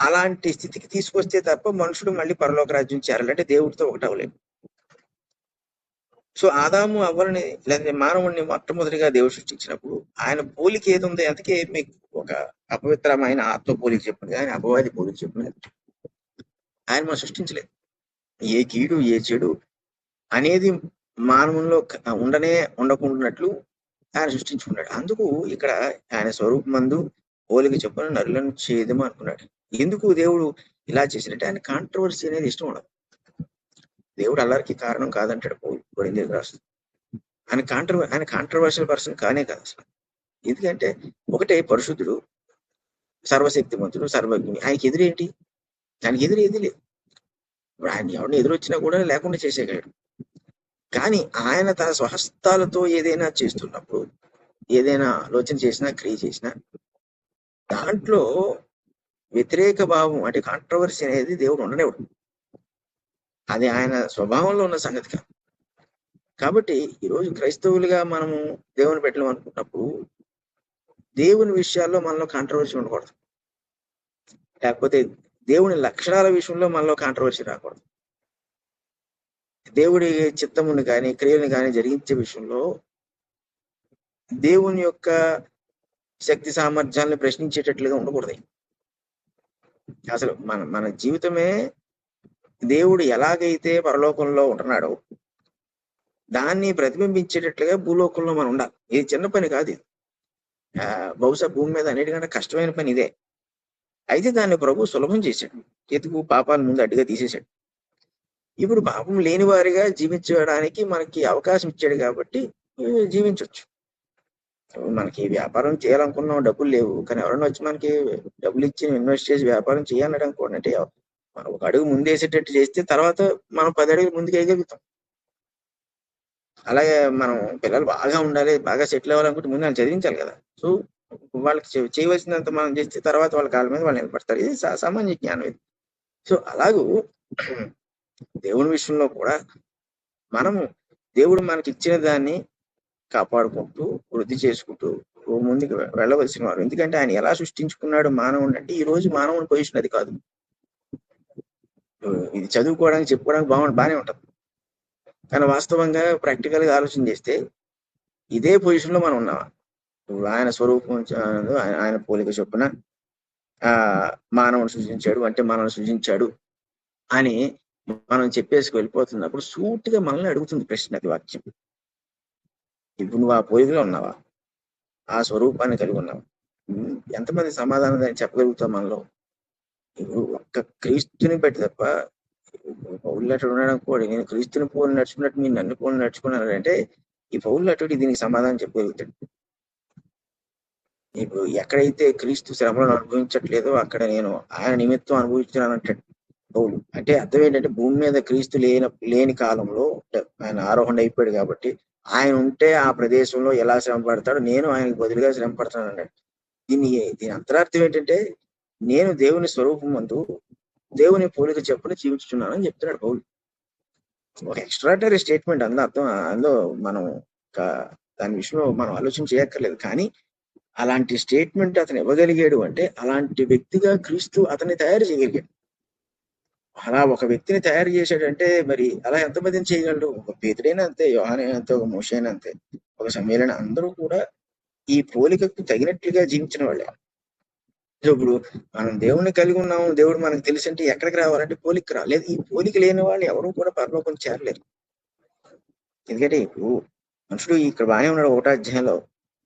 A: అలాంటి స్థితికి తీసుకొస్తే తప్ప మనుషుడు మళ్ళీ పరలోక రాజ్యం చేరాలంటే దేవుడితో ఒకటి అవ్వలేము. సో ఆదాము అవ్వలని లేదంటే మానవుడిని మొట్టమొదటిగా దేవుడు సృష్టించినప్పుడు ఆయన పోలిక ఏది ఉంది, అందుకే మీకు ఒక అపవిత్రమైన ఆత్మ పోలిక చెప్పింది, ఆయన అపవాది పోలిక చెప్పింది. ఆయన మనం సృష్టించలేదు. ఏ కీడు ఏ చెడు అనేది మానవుల్లో ఉండకుండాట్లు ఆయన సృష్టించుకున్నాడు. అందుకు ఇక్కడ ఆయన స్వరూపమందు పోలిక చెప్పున నరులను చేయదము అనుకున్నాడు. ఎందుకు దేవుడు ఇలా చేసినట్టే ఆయన కాంట్రవర్సీ అనేది ఇష్టం ఉండదు. దేవుడు అల్లరికి కారణం కాదంటాడు కొరింథీయులకు రాస్తుంది. ఆయన కాంట్రవర్షియల్ పర్సన్ కానే కాదు అసలు. ఎందుకంటే ఒకటే పరిశుద్ధుడు, సర్వశక్తిమంతుడు, సర్వజ్ఞుడు. ఆయనకి ఎదురేంటి? ఆయనకి ఎదురు లేదు. ఇప్పుడు ఆయన ఎవరిని ఎదురొచ్చినా కూడా లేకుండా చేసేయగలడు. కానీ ఆయన తన స్వహస్తాలతో ఏదైనా చేస్తున్నప్పుడు, ఏదైనా ఆలోచన చేసినా, క్రియ చేసినా దాంట్లో వ్యతిరేక భావం అంటే కాంట్రవర్సీ అనేది దేవుడు ఉండనివ్వడు. అది ఆయన స్వభావంలో ఉన్న సంగతి కాదు. కాబట్టి ఈరోజు క్రైస్తవులుగా మనము దేవుని పెట్టడం అనుకున్నప్పుడు దేవుని విషయాల్లో మనలో కాంట్రవర్సీ ఉండకూడదు. లేకపోతే దేవుని లక్షణాల విషయంలో మనలో కాంట్రవర్సీ రాకూడదు. దేవుడి చిత్తముని కానీ క్రియలను కానీ జరిగించే విషయంలో దేవుని యొక్క శక్తి సామర్థ్యాలను ప్రశ్నించేటట్లుగా ఉండకూడదు. అసలు మన మన జీవితమే దేవుడు ఎలాగైతే పరలోకంలో ఉంటున్నాడో దాన్ని ప్రతిబింబించేటట్లుగా భూలోకంలో మనం ఉండాలి. ఇది చిన్న పని కాదు. ఇది బహుశా భూమి మీద అన్నిటికంటే కష్టమైన పని ఇదే. అయితే దాన్ని ప్రభు సులభం చేశాడు. ఎందుకు? పాపాల ముందు అడ్డుగా తీసేశాడు. ఇప్పుడు పాపం లేని వారిగా జీవించడానికి మనకి అవకాశం ఇచ్చాడు కాబట్టి జీవించవచ్చు. మనకి వ్యాపారం చేయాలనుకున్నాం, డబ్బులు లేవు, కానీ ఎవరైనా వచ్చి మనకి డబ్బులు ఇచ్చి ఇన్వెస్ట్ చేసి వ్యాపారం చేయాలన్నాడు అనుకోండి, అంటే మనం ఒక అడుగు ముందేసేటట్టు చేస్తే తర్వాత మనం 10 అడుగులు ముందుకు వేయగలుగుతాం. అలాగే మనం పిల్లలు బాగా ఉండాలి, బాగా సెటిల్ అవ్వాలనుకుంటే ముందు వాళ్ళు చదివించాలి కదా. సో వాళ్ళకి చేయవలసినంత మనం చేస్తే తర్వాత వాళ్ళ కాళ్ళ మీద వాళ్ళు నిలబడతారు. ఇది సామాన్య జ్ఞానం ఇది. సో అలాగూ దేవుని విషయంలో కూడా మనము దేవుడు మనకి ఇచ్చిన దాన్ని కాపాడుకుంటూ వృద్ధి చేసుకుంటూ ముందుకు వెళ్ళవలసిన వారు. ఎందుకంటే ఆయన ఎలా సృష్టించుకున్నాడు మానవుని అంటే ఈ రోజు మానవుని పొజిషన్ అది కాదు. ఇది చదువుకోవడానికి చెప్పుకోవడానికి బాగానే ఉంటుంది, కానీ వాస్తవంగా ప్రాక్టికల్ గా ఆలోచన చేస్తే ఇదే పొజిషన్ లో మనం ఉన్నామా? ఆయన స్వరూపం ఆయన పోలిక చొప్పున మానవుని సృజించాడు అంటే మనల్ని సృజించాడు అని మనం చెప్పేసి వెళ్ళిపోతున్నప్పుడు సూటిగా మనల్ని అడుగుతుంది ప్రశ్న, అది వాక్యం. ఇప్పుడు నువ్వు ఆ పోలికలో ఉన్నావా? ఆ స్వరూపాన్ని కలిగి ఉన్నావా? ఎంతమంది సమాధానం చెప్పగలుగుతాం మనలో? ఇప్పుడు ఒక్క క్రీస్తుని బట్టి తప్ప పౌలు అటు ఉండడం కూడా నేను క్రీస్తుని పోలి నడుచుకున్నట్టు మీరు నన్ను పోలి నడుచుకున్నారంటే ఈ పౌలు అటు దీనికి సమాధానం చెప్పగలుగుతాడు. ఇప్పుడు ఎక్కడైతే క్రీస్తు శ్రమలను అనుభవించట్లేదో అక్కడ నేను ఆయన నిమిత్తం అనుభవించాను అంటాడు పౌలు. అంటే అర్థం ఏంటంటే భూమి మీద క్రీస్తు లేని కాలంలో ఆయన ఆరోహణ అయిపోయాడు కాబట్టి ఆయన ఉంటే ఆ ప్రదేశంలో ఎలా శ్రమ పడతాడో నేను ఆయనకు బదులుగా శ్రమ పడతాను అన్నాడు. దీని అంతరార్థం ఏంటంటే నేను దేవుని స్వరూపం అందు దేవుని పోలిక చెప్పుని జీవించుతున్నానని చెప్తున్నాడు పౌలు. ఒక ఎక్స్ట్రాడనరీ స్టేట్మెంట్ అందులో మనం దాని విషయంలో మనం ఆలోచన చేయక్కర్లేదు. కానీ అలాంటి స్టేట్మెంట్ అతను ఇవ్వగలిగాడు అంటే అలాంటి వ్యక్తిగా క్రీస్తు అతన్ని తయారు చేయగలిగాడు. అలా ఒక వ్యక్తిని తయారు చేశాడంటే మరి అలా ఎంతమందిని చేయగలడు? ఒక పేతుడైనా అంతే, యోహానైనా అంతే, ఒక మోషే అయినా అంతే, ఒక సమయలైనా అందరూ కూడా ఈ పోలికకు తగినట్లుగా జీవించిన వాళ్ళే. ఇప్పుడు మనం దేవుణ్ణి కలిగి ఉన్నాము, దేవుడు మనకు తెలిసి అంటే ఎక్కడికి రావాలంటే పోలిక రాలేదు. ఈ పోలిక లేని వాళ్ళు ఎవరు కూడా పరలోకం చేరలేరు. ఎందుకంటే ఇప్పుడు మనుషుడు ఇక్కడ బాగానే ఉన్నాడు, 1వ అధ్యాయంలో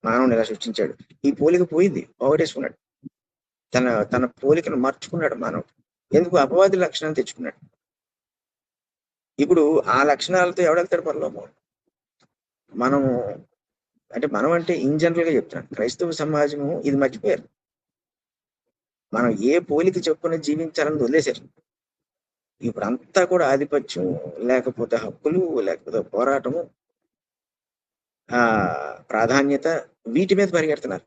A: మానవుని ఇలా సృష్టించాడు, ఈ పోలిక పోయింది, పోగొట్టేసుకున్నాడు, తన పోలికను మార్చుకున్నాడు మానవుడు. ఎందుకు? అపవాది లక్షణాలు తెచ్చుకున్నాడు. ఇప్పుడు ఆ లక్షణాలతో ఎవడెళ్తాడు పరలోకం? మనం అంటే ఇన్ జనరల్ గా చెప్తున్నాను, క్రైస్తవ సమాజము ఇది మర్చిపోయారు. మనం ఏ పోలిక చెప్పుకుని జీవించాలని వదిలేశారు. ఇప్పుడు అంతా కూడా ఆధిపత్యం, లేకపోతే హక్కులు, లేకపోతే పోరాటము, ప్రాధాన్యత, వీటి మీద పరిగెడుతున్నారు.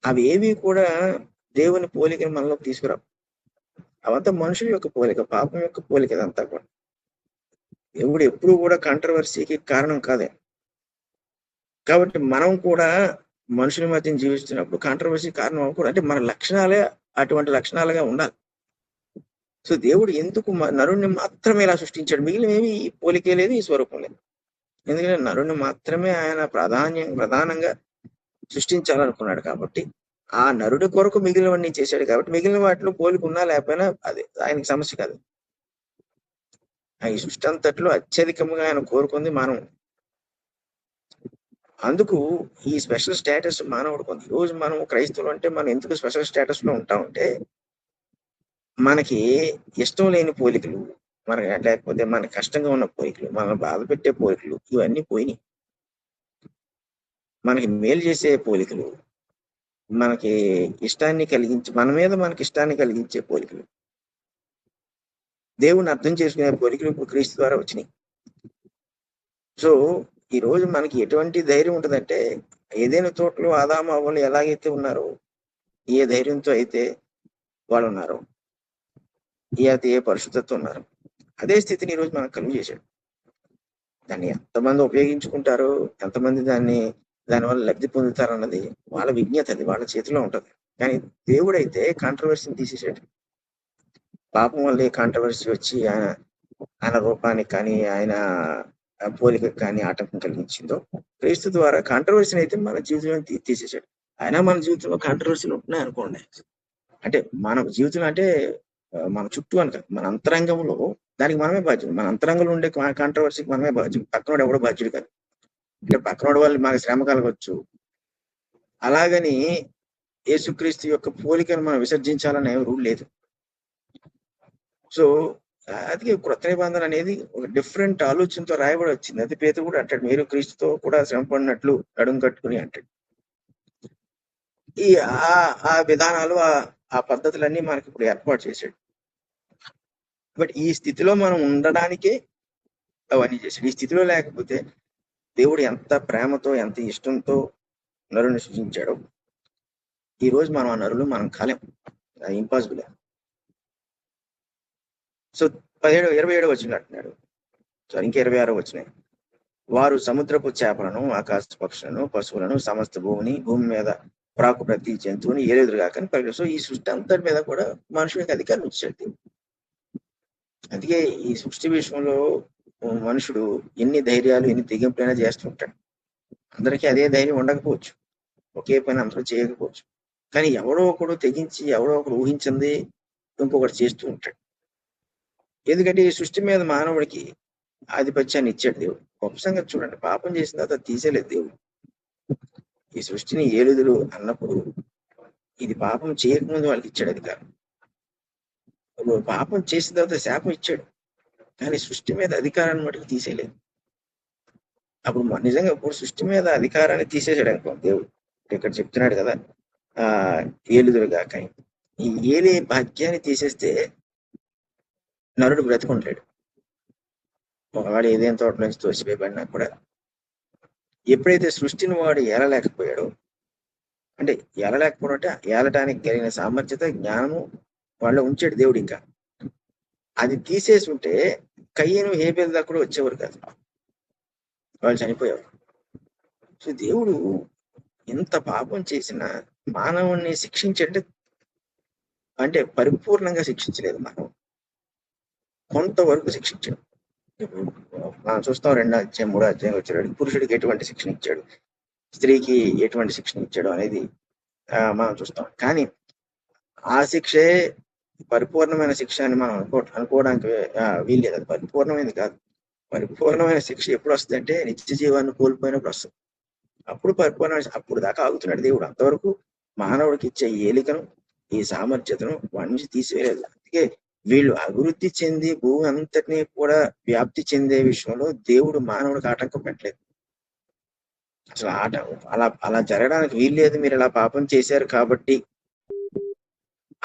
A: అవి ఏవి కూడా దేవుని పోలికను మనలోకి తీసుకురావు. అవంతా మనుషుల యొక్క పోలిక, పాపం యొక్క పోలిక. ఇదంతా కూడా దేవుడు ఎప్పుడు కూడా కాంట్రవర్సీకి కారణం కాదే. కాబట్టి మనం కూడా మనుషుల మధ్య జీవిస్తున్నప్పుడు కాంట్రవర్సీ కారణం అవ్వకూడదు. అంటే మన లక్షణాలే అటువంటి లక్షణాలుగా ఉండాలి. సో దేవుడు ఎందుకు నరుణ్ణి మాత్రమే ఇలా సృష్టించాడు? మిగిలినవి ఈ పోలికే లేదు, ఈ స్వరూపం లేదు. ఎందుకంటే నరుణ్ణి మాత్రమే ఆయన ప్రధానంగా సృష్టించాలనుకున్నాడు కాబట్టి ఆ నరుడి కొరకు మిగిలినవన్నీ చేశాడు కాబట్టి మిగిలిన వాటిలో పోలిక ఉన్నా లేకపోయినా అది ఆయనకి సమస్య కాదు. ఈ సృష్టి అంతట్లో అత్యధికంగా ఆయన కోరుకుంది మానవుడు. అందుకు ఈ స్పెషల్ స్టేటస్ మానవుడికి ఉంది. ఈరోజు మనం క్రైస్తవులు అంటే మనం ఎందుకు స్పెషల్ స్టేటస్ లో ఉంటామంటే మనకి ఇష్టం లేని పోలికలు, లేకపోతే మనకి కష్టంగా ఉన్న పోలికలు, మనం బాధ పెట్టే పోలికలు, ఇవన్నీ పోయినాయి. మనకి మేలు చేసే పోలికలు, మనకి ఇష్టాన్ని కలిగించే, మన మీద మనకి ఇష్టాన్ని కలిగించే పోలికలు, దేవుణ్ణి అర్థం చేసుకునే పోలికలు ఇప్పుడు క్రీస్తు ద్వారా వచ్చినాయి. సో ఈ రోజు మనకి ఎటువంటి ధైర్యం ఉంటుందంటే ఏదైనా తోటలో ఆదాము అవ్వలు ఎలాగైతే ఉన్నారో, ఏ ధైర్యంతో అయితే వాళ్ళు ఉన్నారు, ఏ పరిశుద్ధతో ఉన్నారు, అదే స్థితిని ఈరోజు మనకు కలుగు చేశాడు. దాన్ని ఎంతమంది ఉపయోగించుకుంటారో, ఎంతమంది దానివల్ల లబ్ధి పొందుతారు అన్నది వాళ్ళ విజ్ఞత, అది వాళ్ళ చేతిలో ఉంటది. కానీ దేవుడైతే కాంట్రవర్సీని తీసేసాడు. పాపం వల్ల ఏ కాంట్రవర్సీ వచ్చి ఆయన రూపానికి కానీ ఆయన పోలికకు కానీ ఆటంకం కలిగించిందో, క్రీస్తు ద్వారా కాంట్రవర్సీని అయితే మన జీవితంలో తీసేసాడు. అయినా మన జీవితంలో కాంట్రవర్సీలు ఉంటున్నాయి అనుకోండి. అంటే మన జీవితంలో అంటే మన చుట్టూ అని కాదు, మన అంతరంగంలో దానికి మనమే బాధ్యులు. మన అంతరంగంలో ఉండే కాంట్రవర్సీకి మనమే బాధ్యులు. పక్కనోడు ఎవడో బాధ్యుడు కాదు. అంటే పక్కనోడు వాళ్ళు మనకు శ్రమ కలగవచ్చు. అలాగని యేసుక్రీస్తు యొక్క పోలికను మనం విసర్జించాలనే రూల్ లేదు. సో అది క్రొత్త నిబంధన అనేది ఒక డిఫరెంట్ ఆలోచనతో రాయబడి వచ్చింది. అది పేతురు కూడా అంటాడు, మీరు క్రీస్తుతో కూడా శ్రమ పడినట్లు నడుము కట్టుకుని అంటాడు. ఈ ఆ విధానాలు ఆ పద్ధతులన్నీ మనకి ఇప్పుడు ఏర్పాటు చేశాడు. బట్ ఈ స్థితిలో మనం ఉండడానికే అవన్నీ చేశాడు. ఈ స్థితిలో లేకపోతే దేవుడు ఎంత ప్రేమతో ఎంత ఇష్టంతో నరుని సృష్టించాడో ఈ రోజు మనం ఆ నరులు మనం కాలేం, అది ఇంపాసిబుల్. సో 27 వచ్చిన అంటున్నాడు, సారీ ఇంకా 26 వచ్చినాయి. వారు సముద్రపు చేపలను, ఆకాశ పక్షులను, పశువులను, సమస్త భూమి మీద ప్రాకు ప్రతి జంతువుని ఏలేదురుగాకని పరిగణ. సో ఈ సృష్టి అంతటి మీద కూడా మనుషునికి అధికారం ఇచ్చాడు. అందుకే ఈ సృష్టి విషయంలో మనుషుడు ఎన్ని ధైర్యాలు ఎన్ని తెగింపులైనా చేస్తుంటాడు. అందరికీ అదే ధైర్యం ఉండకపోవచ్చు, ఒకే పని అందరూ చేయకపోవచ్చు. కానీ ఎవడో ఒకడు తెగించి ఎవడో ఒకడు ఊహించింది ఇంకొకటి చేస్తూ ఉంటాడు. ఎందుకంటే ఈ సృష్టి మీద మానవుడికి ఆధిపత్యాన్ని ఇచ్చాడు దేవుడు. గొప్ప సంగతి చూడండి, పాపం చేసిన తర్వాత తీసేలేదు దేవుడు. ఈ సృష్టిని ఏలుదురు అన్నప్పుడు ఇది పాపం చేయకముందు వాళ్ళకి ఇచ్చాడు అధికారం. పాపం చేసిన తర్వాత శాపం ఇచ్చాడు, కానీ సృష్టి మీద అధికారాన్ని మటుకు తీసేయలేదు. అప్పుడు నిజంగా ఇప్పుడు సృష్టి మీద అధికారాన్ని తీసేసాడు అనుకో దేవుడు. ఇక్కడ చెప్తున్నాడు కదా, ఏలుదురుగా కానీ ఈ ఏలే భాగ్యాన్ని తీసేస్తే నరుడు బ్రతుకుంటాడు. ఒకవాడు ఏదైనా తోట నుంచి తోసివేయబడినా కూడా ఎప్పుడైతే సృష్టిని వాడు ఏలలేకపోయాడో, అంటే ఏలలేకపోవడం అంటే ఏలటానికి కలిగిన సామర్థ్యత జ్ఞానము వాళ్ళు ఉంచాడు దేవుడు. ఇంకా అది తీసేసి ఉంటే కయ్యను హేబెల్ దాకా కూడా వచ్చేవారు కాదు, వాళ్ళు చనిపోయేవారు. సో దేవుడు ఎంత పాపం చేసిన మానవుణ్ణి శిక్షించంటే అంటే పరిపూర్ణంగా శిక్షించలేదు, మనం కొంతవరకు శిక్షించాడు. మనం చూస్తాం 2వ అధ్యాయం 3వ అధ్యాయం వచ్చాడు, పురుషుడికి ఎటువంటి శిక్షణ ఇచ్చాడు, స్త్రీకి ఎటువంటి శిక్షణ ఇచ్చాడు అనేది మనం చూస్తాం. కానీ ఆ శిక్షే పరిపూర్ణమైన శిక్ష అని మనం అనుకోవడానికి వీల్లేదు. అది పరిపూర్ణమైనది కాదు. పరిపూర్ణమైన శిక్ష ఎప్పుడు వస్తుంది అంటే నిత్య జీవాన్ని కోల్పోయినప్పుడు వస్తుంది. అప్పుడు పరిపూర్ణమైన, అప్పుడు దాకా ఆగుతున్నాడు దేవుడు. అంతవరకు మానవుడికి ఇచ్చే ఏలికను ఈ సామర్థ్యతను వాడి నుంచి తీసివేయలేదు. అందుకే వీళ్ళు అభివృద్ధి చెంది భూమి అంతటినీ కూడా వ్యాప్తి చెందే విషయంలో దేవుడు మానవుడికి ఆటంకం పెట్టలేదు. అసలు అలా జరగడానికి వీల్లేదు, మీరు ఇలా పాపం చేశారు కాబట్టి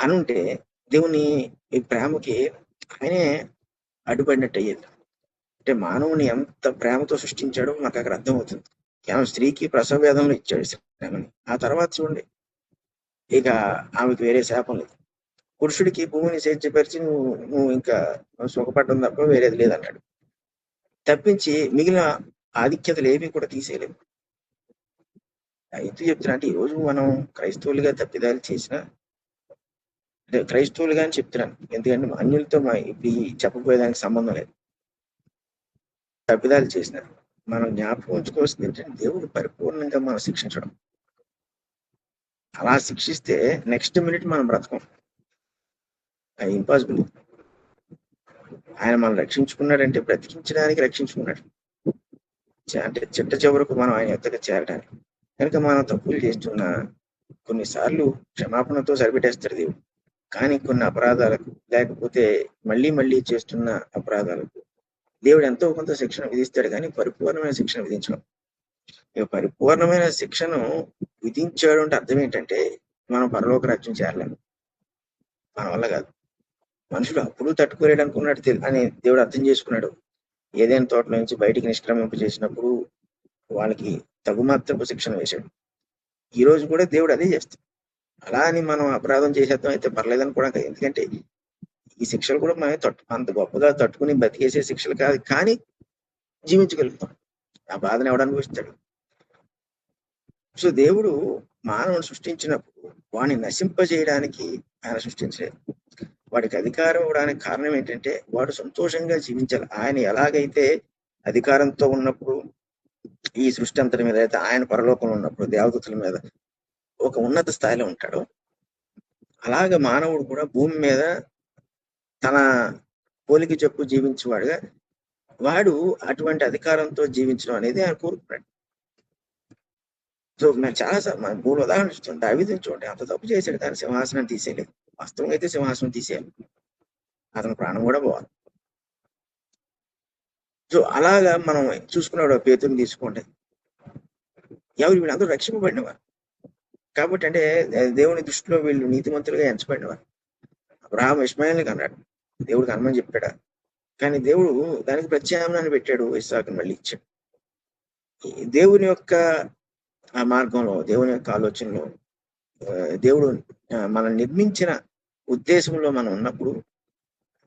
A: అనుంటే దేవుని ఈ ప్రేమకి ఆయనే అడ్డుపడినట్టు అయ్యేది. అంటే మానవుని ఎంత ప్రేమతో సృష్టించాడో మాకు అక్కడ అర్థమవుతుంది. కేవలం స్త్రీకి ప్రసవ వేదనలు ఇచ్చాడు శ్రమని, ఆ తర్వాత చూడండి ఇక ఆమెకు వేరే శాపం లేదు. పురుషుడికి భూమిని సేద్యపరిచి నువ్వు ఇంకా సుఖపడడం తప్ప వేరేది లేదన్నాడు. తప్పించి మిగిలిన ఆధిక్యతలు ఏమీ కూడా తీసేయలేదు. ఎందుకు చెప్తున్నా అంటే ఈరోజు మనం క్రైస్తవులుగా తప్పిదాలు చేసిన, అంటే క్రైస్తవులుగా అని చెప్తున్నాను ఎందుకంటే అన్యులతో ఇప్పుడు చెప్పబోయేదానికి సంబంధం లేదు. తప్పిదాలు చేసిన మనం జ్ఞాపకం ఉంచుకోవాల్సింది ఏంటంటే దేవుడు పరిపూర్ణంగా మనం శిక్షించడం. అలా శిక్షిస్తే నెక్స్ట్ మినిట్ మనం బ్రతకం, అది ఇంపాసిబుల్. ఆయన మనం రక్షించుకున్నాడంటే బ్రతికించడానికి రక్షించుకున్నాడు, అంటే చిట్ట చివరకు మనం ఆయన ఎద్దకు చేరడానికి. కనుక మనం తప్పులు చేస్తున్నా కొన్నిసార్లు క్షమాపణతో సరిపెట్టేస్తాడు దేవుడు. కానీ కొన్ని అపరాధాలకు లేకపోతే మళ్ళీ చేస్తున్న అపరాధాలకు దేవుడు ఎంతో కొంత శిక్షణ విధిస్తాడు, కానీ పరిపూర్ణమైన శిక్షణ విధించడం. ఇక పరిపూర్ణమైన శిక్షను విధించాడు అంటే అర్థం ఏంటంటే మనం పరలోక రాజ్యం చేరలేము, మన వల్ల కాదు. మనుషులు అప్పుడు తట్టుకోలేడు అనుకున్నాడు అని దేవుడు అర్థం చేసుకున్నాడు. ఏదైనా తోట నుంచి బయటికి నిష్క్రమింప చేసినప్పుడు వాళ్ళకి తగుమాత్రపు శిక్షణ వేశాడు. ఈ రోజు కూడా దేవుడు అదే చేస్తాడు. అలా అని మనం అపరాధం చేసేద్దాం అయితే పర్లేదని కూడా కాదు. ఎందుకంటే ఈ శిక్షలు కూడా మనం అంత గొప్పగా తట్టుకుని బతికేసే శిక్షలు కాదు, కానీ జీవించగలుగుతాం. ఆ బాధను ఎవడు అనుభవిస్తాడు? సో దేవుడు మానవుని సృష్టించినప్పుడు వాడిని నశింపజేయడానికి ఆయన సృష్టించలేదు. వాడికి అధికారం ఇవ్వడానికి కారణం ఏంటంటే వాడు సంతోషంగా జీవించాలి. ఆయన ఎలాగైతే అధికారంతో ఉన్నప్పుడు ఈ సృష్టి అంతటి మీద అయితే ఆయన పరలోకంలో ఉన్నప్పుడు దేవదూతల మీద ఒక ఉన్నత స్థాయిలో ఉంటాడు, అలాగే మానవుడు కూడా భూమి మీద తన పోలిక చెప్పు జీవించేవాడుగా వాడు అటువంటి అధికారంతో జీవించడం అనేది ఆయన కోరుకున్నాడు. సో మేము చాలాసార్లు మన మూడు ఉదాహరణ చూస్తాం. దావీదుని చూడండి, అంత తప్పు చేశాడు, కానీ సింహాసనం తీసేయలేదు. వాస్తవం అయితే సింహాసనం తీసేయాలి, అతని ప్రాణం కూడా పోవాలి. సో అలాగా మనం చూసుకున్నాడు. పేతుని తీసుకోండి, ఎవరు వీళ్ళందరూ రక్షింపబడినవారు కాబట్టి, అంటే దేవుని దృష్టిలో వీళ్ళు నీతిమంతులుగా ఎంచబడినవారు. అబ్రహాం ఇష్మాయిల్ని కన్నాడు, దేవుడికి అనమని చెప్పాడు, కానీ దేవుడు దానికి ప్రత్యామ్నాన్ని పెట్టాడు, ఇస్సాకుని మళ్ళీ ఇచ్చాడు. దేవుని యొక్క ఆ మార్గంలో, దేవుని యొక్క ఆలోచనలో, దేవుడు మనం నిర్మించిన ఉద్దేశంలో మనం ఉన్నప్పుడు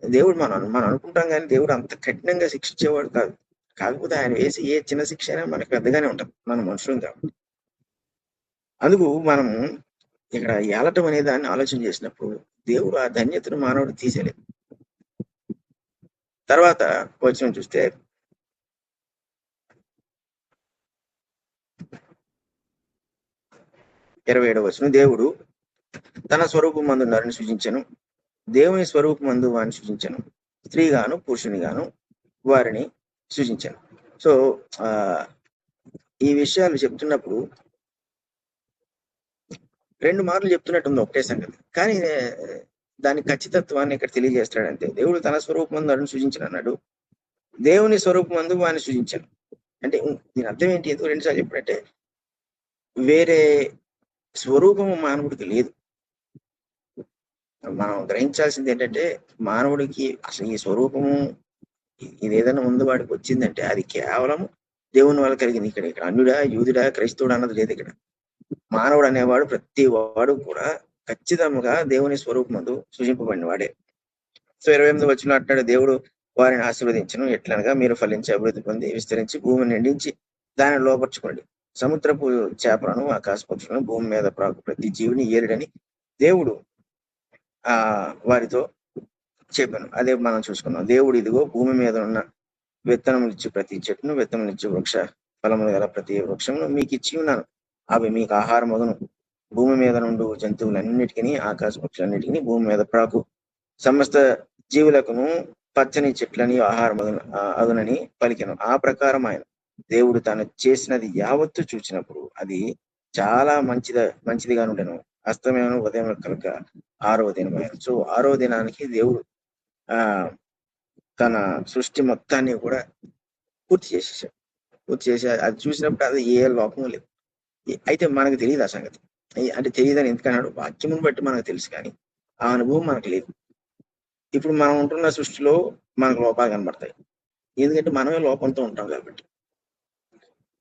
A: దేవుడు మనం అనుకుంటాం, కానీ దేవుడు అంత కఠినంగా శిక్షించేవాడు కాదు. కాకపోతే ఆయన వేసి ఏ చిన్న శిక్ష అయినా మనకు పెద్దగానే ఉంటుంది, మనం మనుషులం కాబట్టి. అందుకు మనము ఇక్కడ ఏలటం అనే దాన్ని ఆలోచన చేసినప్పుడు దేవుడు ఆ ధన్యతను మానవుడు తీసేలేదు. తర్వాత వచనం చూస్తే 27వ వచనం, దేవుడు తన స్వరూపమందు నరుని సృజించెను, దేవుని స్వరూపమందు వారిని సృజించెను, స్త్రీగాను పురుషునిగాను వారిని సృజించాను. సో ఈ విషయాలు చెప్తున్నప్పుడు 2 మార్లు చెప్తున్నట్టుంది ఒకటే సంగతి, కానీ దాని ఖచ్చితత్వాన్ని ఇక్కడ తెలియజేస్తాడంతే. దేవుడు తన స్వరూపమందు నరుని సృజించను అన్నాడు, దేవుని స్వరూపమందు వారిని సృజించాను. అంటే దీని అర్థం ఏంటి? ఎందుకు 2 సార్లు చెప్పాడంటే వేరే స్వరూపము మానవుడికి లేదు. మనం గ్రహించాల్సింది ఏంటంటే మానవుడికి అసలు ఈ స్వరూపము ఇది ఏదైనా ముందు వాడికి వచ్చిందంటే అది కేవలం దేవుని వల్ల కలిగింది. ఇక్కడ అన్యుడా, యూదుడా, క్రైస్తవుడు అన్నది లేదు. ఇక్కడ మానవుడు అనేవాడు ప్రతి వాడు కూడా ఖచ్చితంగా దేవుని స్వరూపమందు సృజింపబడిన వాడే. సో 28వ వచనంలో అంటాడు, దేవుడు వారిని ఆశీర్వదించను, ఎట్లనగా మీరు ఫలించి అభివృద్ధి పొంది విస్తరించి భూమిని నిండించి దానిని లోపర్చుకోండి, సముద్రపు చేపలను, ఆకాశ పక్షులను, భూమి మీద ప్రాకు ప్రతి జీవిని ఏరుడని దేవుడు వారితో చెప్పాను. అదే మనం చూసుకున్నాం. దేవుడు ఇదిగో భూమి మీద ఉన్న విత్తనములిచ్చి ప్రతి చెట్టును, విత్తనములిచ్చి వృక్ష ఫలములు గల ప్రతి వృక్షమును మీకు ఇచ్చి ఉన్నాను, అవి మీకు ఆహారం అగును. భూమి మీద నుండి జంతువులన్నిటికీ, ఆకాశ పక్షులన్నిటికీ, భూమి మీద ప్రాకు సమస్త జీవులకును పచ్చని చెట్లని ఆహారం అగునని పలికెను. ఆ ప్రకారం ఆయన దేవుడు తాను చేసినది యావత్తు చూసినప్పుడు అది చాలా మంచిదిగా ఉండెను. అస్తమయం ఉదయం కనుక 6వ దినమైన. సో 6వ దినానికి దేవుడు తన సృష్టి మొత్తాన్ని కూడా పూర్తి చేసేసాడు. పూర్తి చేసి అది చూసినప్పుడు అది ఏ లోపం లేదు. అయితే మనకు తెలియదు ఆ సంగతి. అంటే తెలియదని ఎందుకన్నాడు? వాక్యమును బట్టి మనకు తెలుసు, కానీ ఆ అనుభవం మనకు లేదు. ఇప్పుడు మనం ఉంటున్న సృష్టిలో మనకు లోపాలు కనబడతాయి, ఎందుకంటే మనమే లోపంతో ఉంటాం కాబట్టి.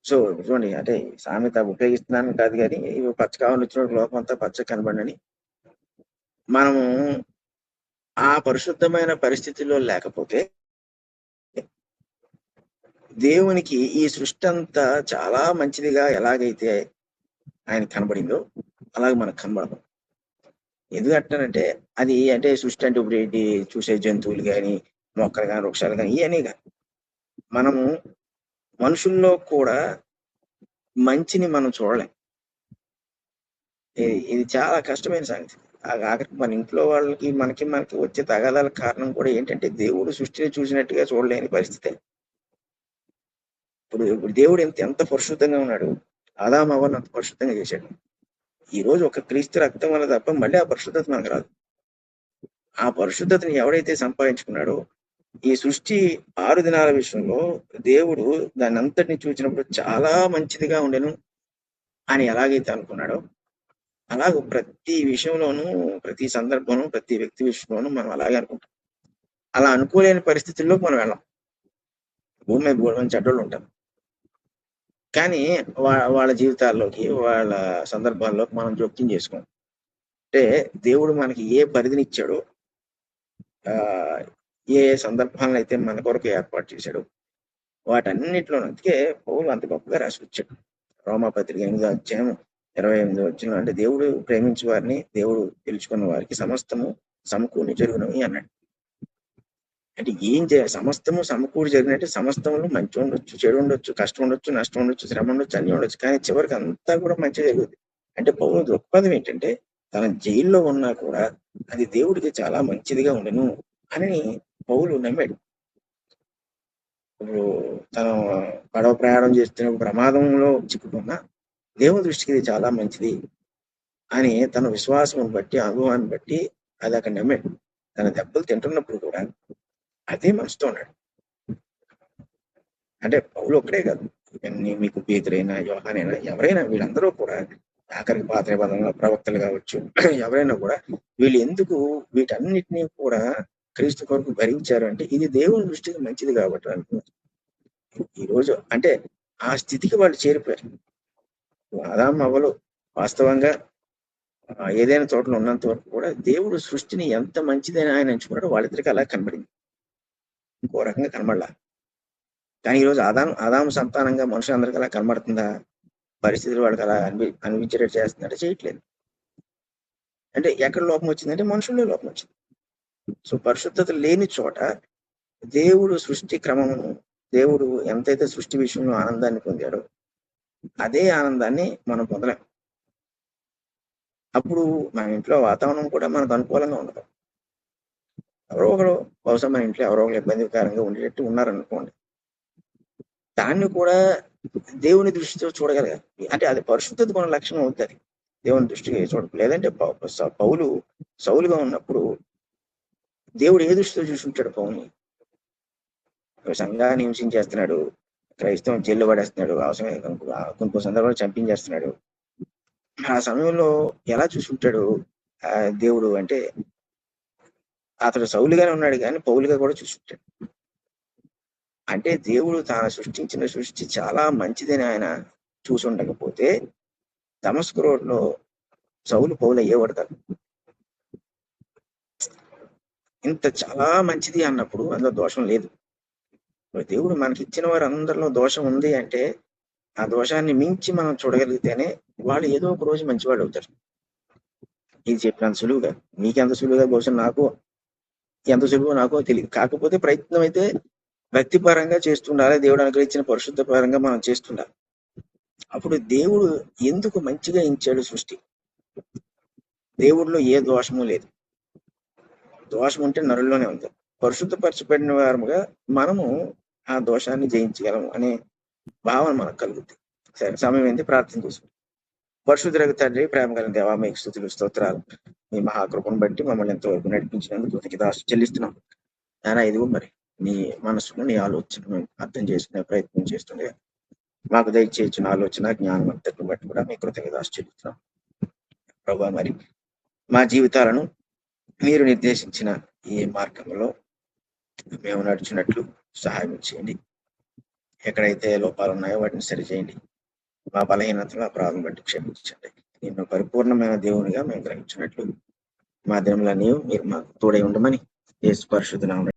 A: సో చూడండి, అంటే సామెత ఉపయోగిస్తున్నాను కాదు, కానీ పచ్చ కావాలి వచ్చిన లోపం అంతా పచ్చ కనబడని మనము ఆ పరిశుద్ధమైన పరిస్థితిలో లేకపోతే దేవునికి ఈ సృష్టి అంతా చాలా మంచిదిగా ఎలాగైతే ఆయన కనబడిందో అలాగే మనకు కనబడదు. ఎందుకంటానంటే అది అంటే సృష్టి అంటే ఇప్పుడు ఏంటి, చూసే జంతువులు కానీ, మొక్కలు కానీ, వృక్షాలు కానీ, ఇవన్నీ కానీ మనము మనుషుల్లో కూడా మంచిని మనం చూడలేం. ఇది చాలా కష్టమైన సంగతి. ఆఖరికి మన ఇంట్లో వాళ్ళకి మనకి వచ్చే తగాదాల కారణం కూడా ఏంటంటే దేవుడు సృష్టిని చూసినట్టుగా చూడలేని పరిస్థితి. ఇప్పుడు దేవుడు ఎంత పరిశుద్ధంగా ఉన్నాడు, ఆదాము అవ్వను అంత పరిశుద్ధంగా చేశాడు. ఈ రోజు ఒక క్రీస్తు రక్తం వల్ల తప్ప మళ్ళీ ఆ పరిశుద్ధత మనకు రాదు. ఆ పరిశుద్ధతని ఎవడైతే సంపాదించుకున్నాడో ఈ సృష్టి 6 దినాల విషయంలో దేవుడు దాన్ని అంతటిని చూసినప్పుడు చాలా మంచిదిగా ఉండెను అని ఎలాగైతే అనుకున్నాడో అలాగే ప్రతి విషయంలోనూ, ప్రతి సందర్భంలో, ప్రతి వ్యక్తి విషయంలోనూ మనం అలాగే అనుకుంటాం. అలా అనుకోలేని పరిస్థితుల్లో మనం వెళ్ళాం. భూమి మీద బోల్డని చెడ్డోళ్ళు ఉంటాం, కానీ వాళ్ళ జీవితాల్లోకి, వాళ్ళ సందర్భాల్లోకి మనం జోక్యం చేసుకోం. అంటే దేవుడు మనకి ఏ పరిధినిచ్చాడో, ఏ సందర్భాలను అయితే మన కొరకు ఏర్పాటు చేశాడు, వాటన్నిటిలో అందుకే పౌలు అంత గొప్పగా రాసుకొచ్చాడు. రోమాపత్రిక 8వ అధ్యాయం 28వ వచనం, అంటే దేవుడు ప్రేమించే వారిని, దేవుడు పిలుచుకున్న వారికి సమస్తము సమకూడి జరుగునవి అన్నాడు. అంటే ఏం సమస్తము సమకూడి జరిగినట్టు సమస్తంలో మంచి ఉండొచ్చు, చెడు ఉండొచ్చు, కష్టం ఉండొచ్చు, నష్టం ఉండొచ్చు, శ్రమ ఉండొచ్చు, అన్ని ఉండొచ్చు, కానీ చివరికి అంతా కూడా మంచి జరుగుతుంది. అంటే పౌలు దృక్పథం ఏంటంటే తన జైల్లో ఉన్నా కూడా అది దేవుడికి చాలా మంచిదిగా ఉండను అని పౌలు నమ్మాడు. ఇప్పుడు తను పడవ ప్రయాణం చేస్తున్న ప్రమాదంలో చిక్కుకున్న దేవుని దృష్టికి ఇది చాలా మంచిది అని తన విశ్వాసం బట్టి, అనుభవాన్ని బట్టి అది అక్కడ నమ్మాడు. తన దెబ్బలు తింటున్నప్పుడు కూడా అదే మనసుతో ఉన్నాడు. అంటే పౌలు ఒక్కడే కాదు, మీకు పేతురైనా, యోహానైనా, ఎవరైనా వీళ్ళందరూ కూడా ఆఖరికి పాత నిబంధనల ప్రవక్తలు కావచ్చు, ఎవరైనా కూడా వీళ్ళు ఎందుకు వీటన్నిటినీ కూడా క్రీస్తు కొరకు భరించారు అంటే ఇది దేవుని దృష్టికి మంచిది కాబట్టి అనుకున్నారు. ఈ రోజు అంటే ఆ స్థితికి వాళ్ళు చేరిపోయారు. ఆదాము అవ్వలు వాస్తవంగా ఏదైనా చోట్ల ఉన్నంత వరకు కూడా దేవుడు సృష్టిని ఎంత మంచిదని ఆయన ఎంచుకున్నాడో వాళ్ళిద్దరికి అలా కనబడింది, ఇంకో రకంగా కనబడలా. కానీ ఈరోజు ఆదాము సంతానంగా మనుషులందరికీ అలా కనబడుతుందా? పరిస్థితులు వాళ్ళకి అలా అనిపించేటట్టు చేస్తున్నాడు, చేయట్లేదు. అంటే ఎక్కడ లోపం వచ్చిందంటే మనుషుల్లో లోపం వచ్చింది. సో పరిశుద్ధత లేని చోట దేవుడు సృష్టి క్రమమును, దేవుడు ఎంతైతే సృష్టి విషయంలో ఆనందాన్ని పొందాడో అదే ఆనందాన్ని మనం పొందలేం. అప్పుడు మన ఇంట్లో వాతావరణం కూడా మనకు అనుకూలంగా ఉండదు. ఎవరో ఒకరు బహుశా మన ఇంట్లో ఎవరో ఒకరు ఇబ్బందికరంగా ఉండేటట్టు ఉన్నారనుకోండి, దాన్ని కూడా దేవుని దృష్టితో చూడగలగాలి. అంటే అది పరిశుద్ధత మన లక్షణం అవుతుంది దేవుని దృష్టికి చూడదు. లేదంటే పౌలు సౌలుగా ఉన్నప్పుడు దేవుడు ఏ దృష్టితో చూసుంటాడు? పౌల్ని సంఘాన్ని హింసించేస్తున్నాడు, క్రైస్తవం జైల్లో పడేస్తున్నాడు, అవసరమే కొన్ని సందర్భాలు చంపించేస్తున్నాడు. ఆ సమయంలో ఎలా చూసుకుంటాడు దేవుడు అంటే అతడు సౌలుగానే ఉన్నాడు కానీ పౌలుగా కూడా చూసుకుంటాడు. అంటే దేవుడు తాను సృష్టించిన సృష్టి చాలా మంచిదని ఆయన చూసి ఉండకపోతే దమస్కు రోడ్లో సౌలు పౌలు అయ్యేవాడు కాదు. ఇంత చాలా మంచిది అన్నప్పుడు అందులో దోషం లేదు. దేవుడు మనకి ఇచ్చిన వారు అందరిలో దోషం ఉంది అంటే ఆ దోషాన్ని మించి మనం చూడగలిగితేనే వాళ్ళు ఏదో ఒక రోజు మంచివాళ్ళు అవుతారు. ఇది చెప్పినంత సులువుగా మీకెంత సులువుగా బహుశా నాకు ఎంత సులువో నాకో తెలియదు. కాకపోతే ప్రయత్నం అయితే వ్యక్తిపరంగా చేస్తుండాలి, దేవుడు అనుగ్రహించిన పరిశుద్ధ పరంగా మనం చేస్తుండాలి. అప్పుడు దేవుడు ఎందుకు మంచిగా ఇచ్చాడు సృష్టి? దేవుడిలో ఏ దోషము లేదు. దోషం ఉంటే నరుల్లోనే ఉంది. పరిశుద్ధపరచబడిన వారముగా మనము ఆ దోషాన్ని జయించగలము అనే భావన మనకు కలుగుతుంది. సరే, సమయం ఏంటి? ప్రార్థన చేసుకుంటాం. పరిశుద్ధులకు తండ్రి, ప్రేమ కలిగిన దేవా, మీకు స్తుతులు స్తోత్రాలు. మీ మహాకృపను బట్టి మమ్మల్ని ఎంతవరకు నడిపించినందుకు కృతజ్ఞతలు చెల్లిస్తున్నాం. నాయనా, ఇదిగో మరి నీ మనసును, నీ ఆలోచనను అర్థం చేసుకునే ప్రయత్నం చేస్తుండగా మాకు దయచేసిన ఆలోచన, జ్ఞానం అంతటిని బట్టి కూడా మీ కృతజ్ఞతలు చెల్లిస్తున్నాం. ప్రభా, మరి మా జీవితాలను మీరు నిర్దేశించిన ఈ మార్గంలో మేము నడిచినట్లు సహాయం చేయండి. ఎక్కడైతే లోపాలు ఉన్నాయో వాటిని సరిచేయండి. మా బలహీనతలు, అపరాధం బట్టి క్షమించండి. నిన్ను పరిపూర్ణమైన దేవునిగా మేము గ్రహించినట్లు మా దినములన్నీ మీరు మాకు తోడై ఉండమని యేసు పరిశుద్ధ నామమున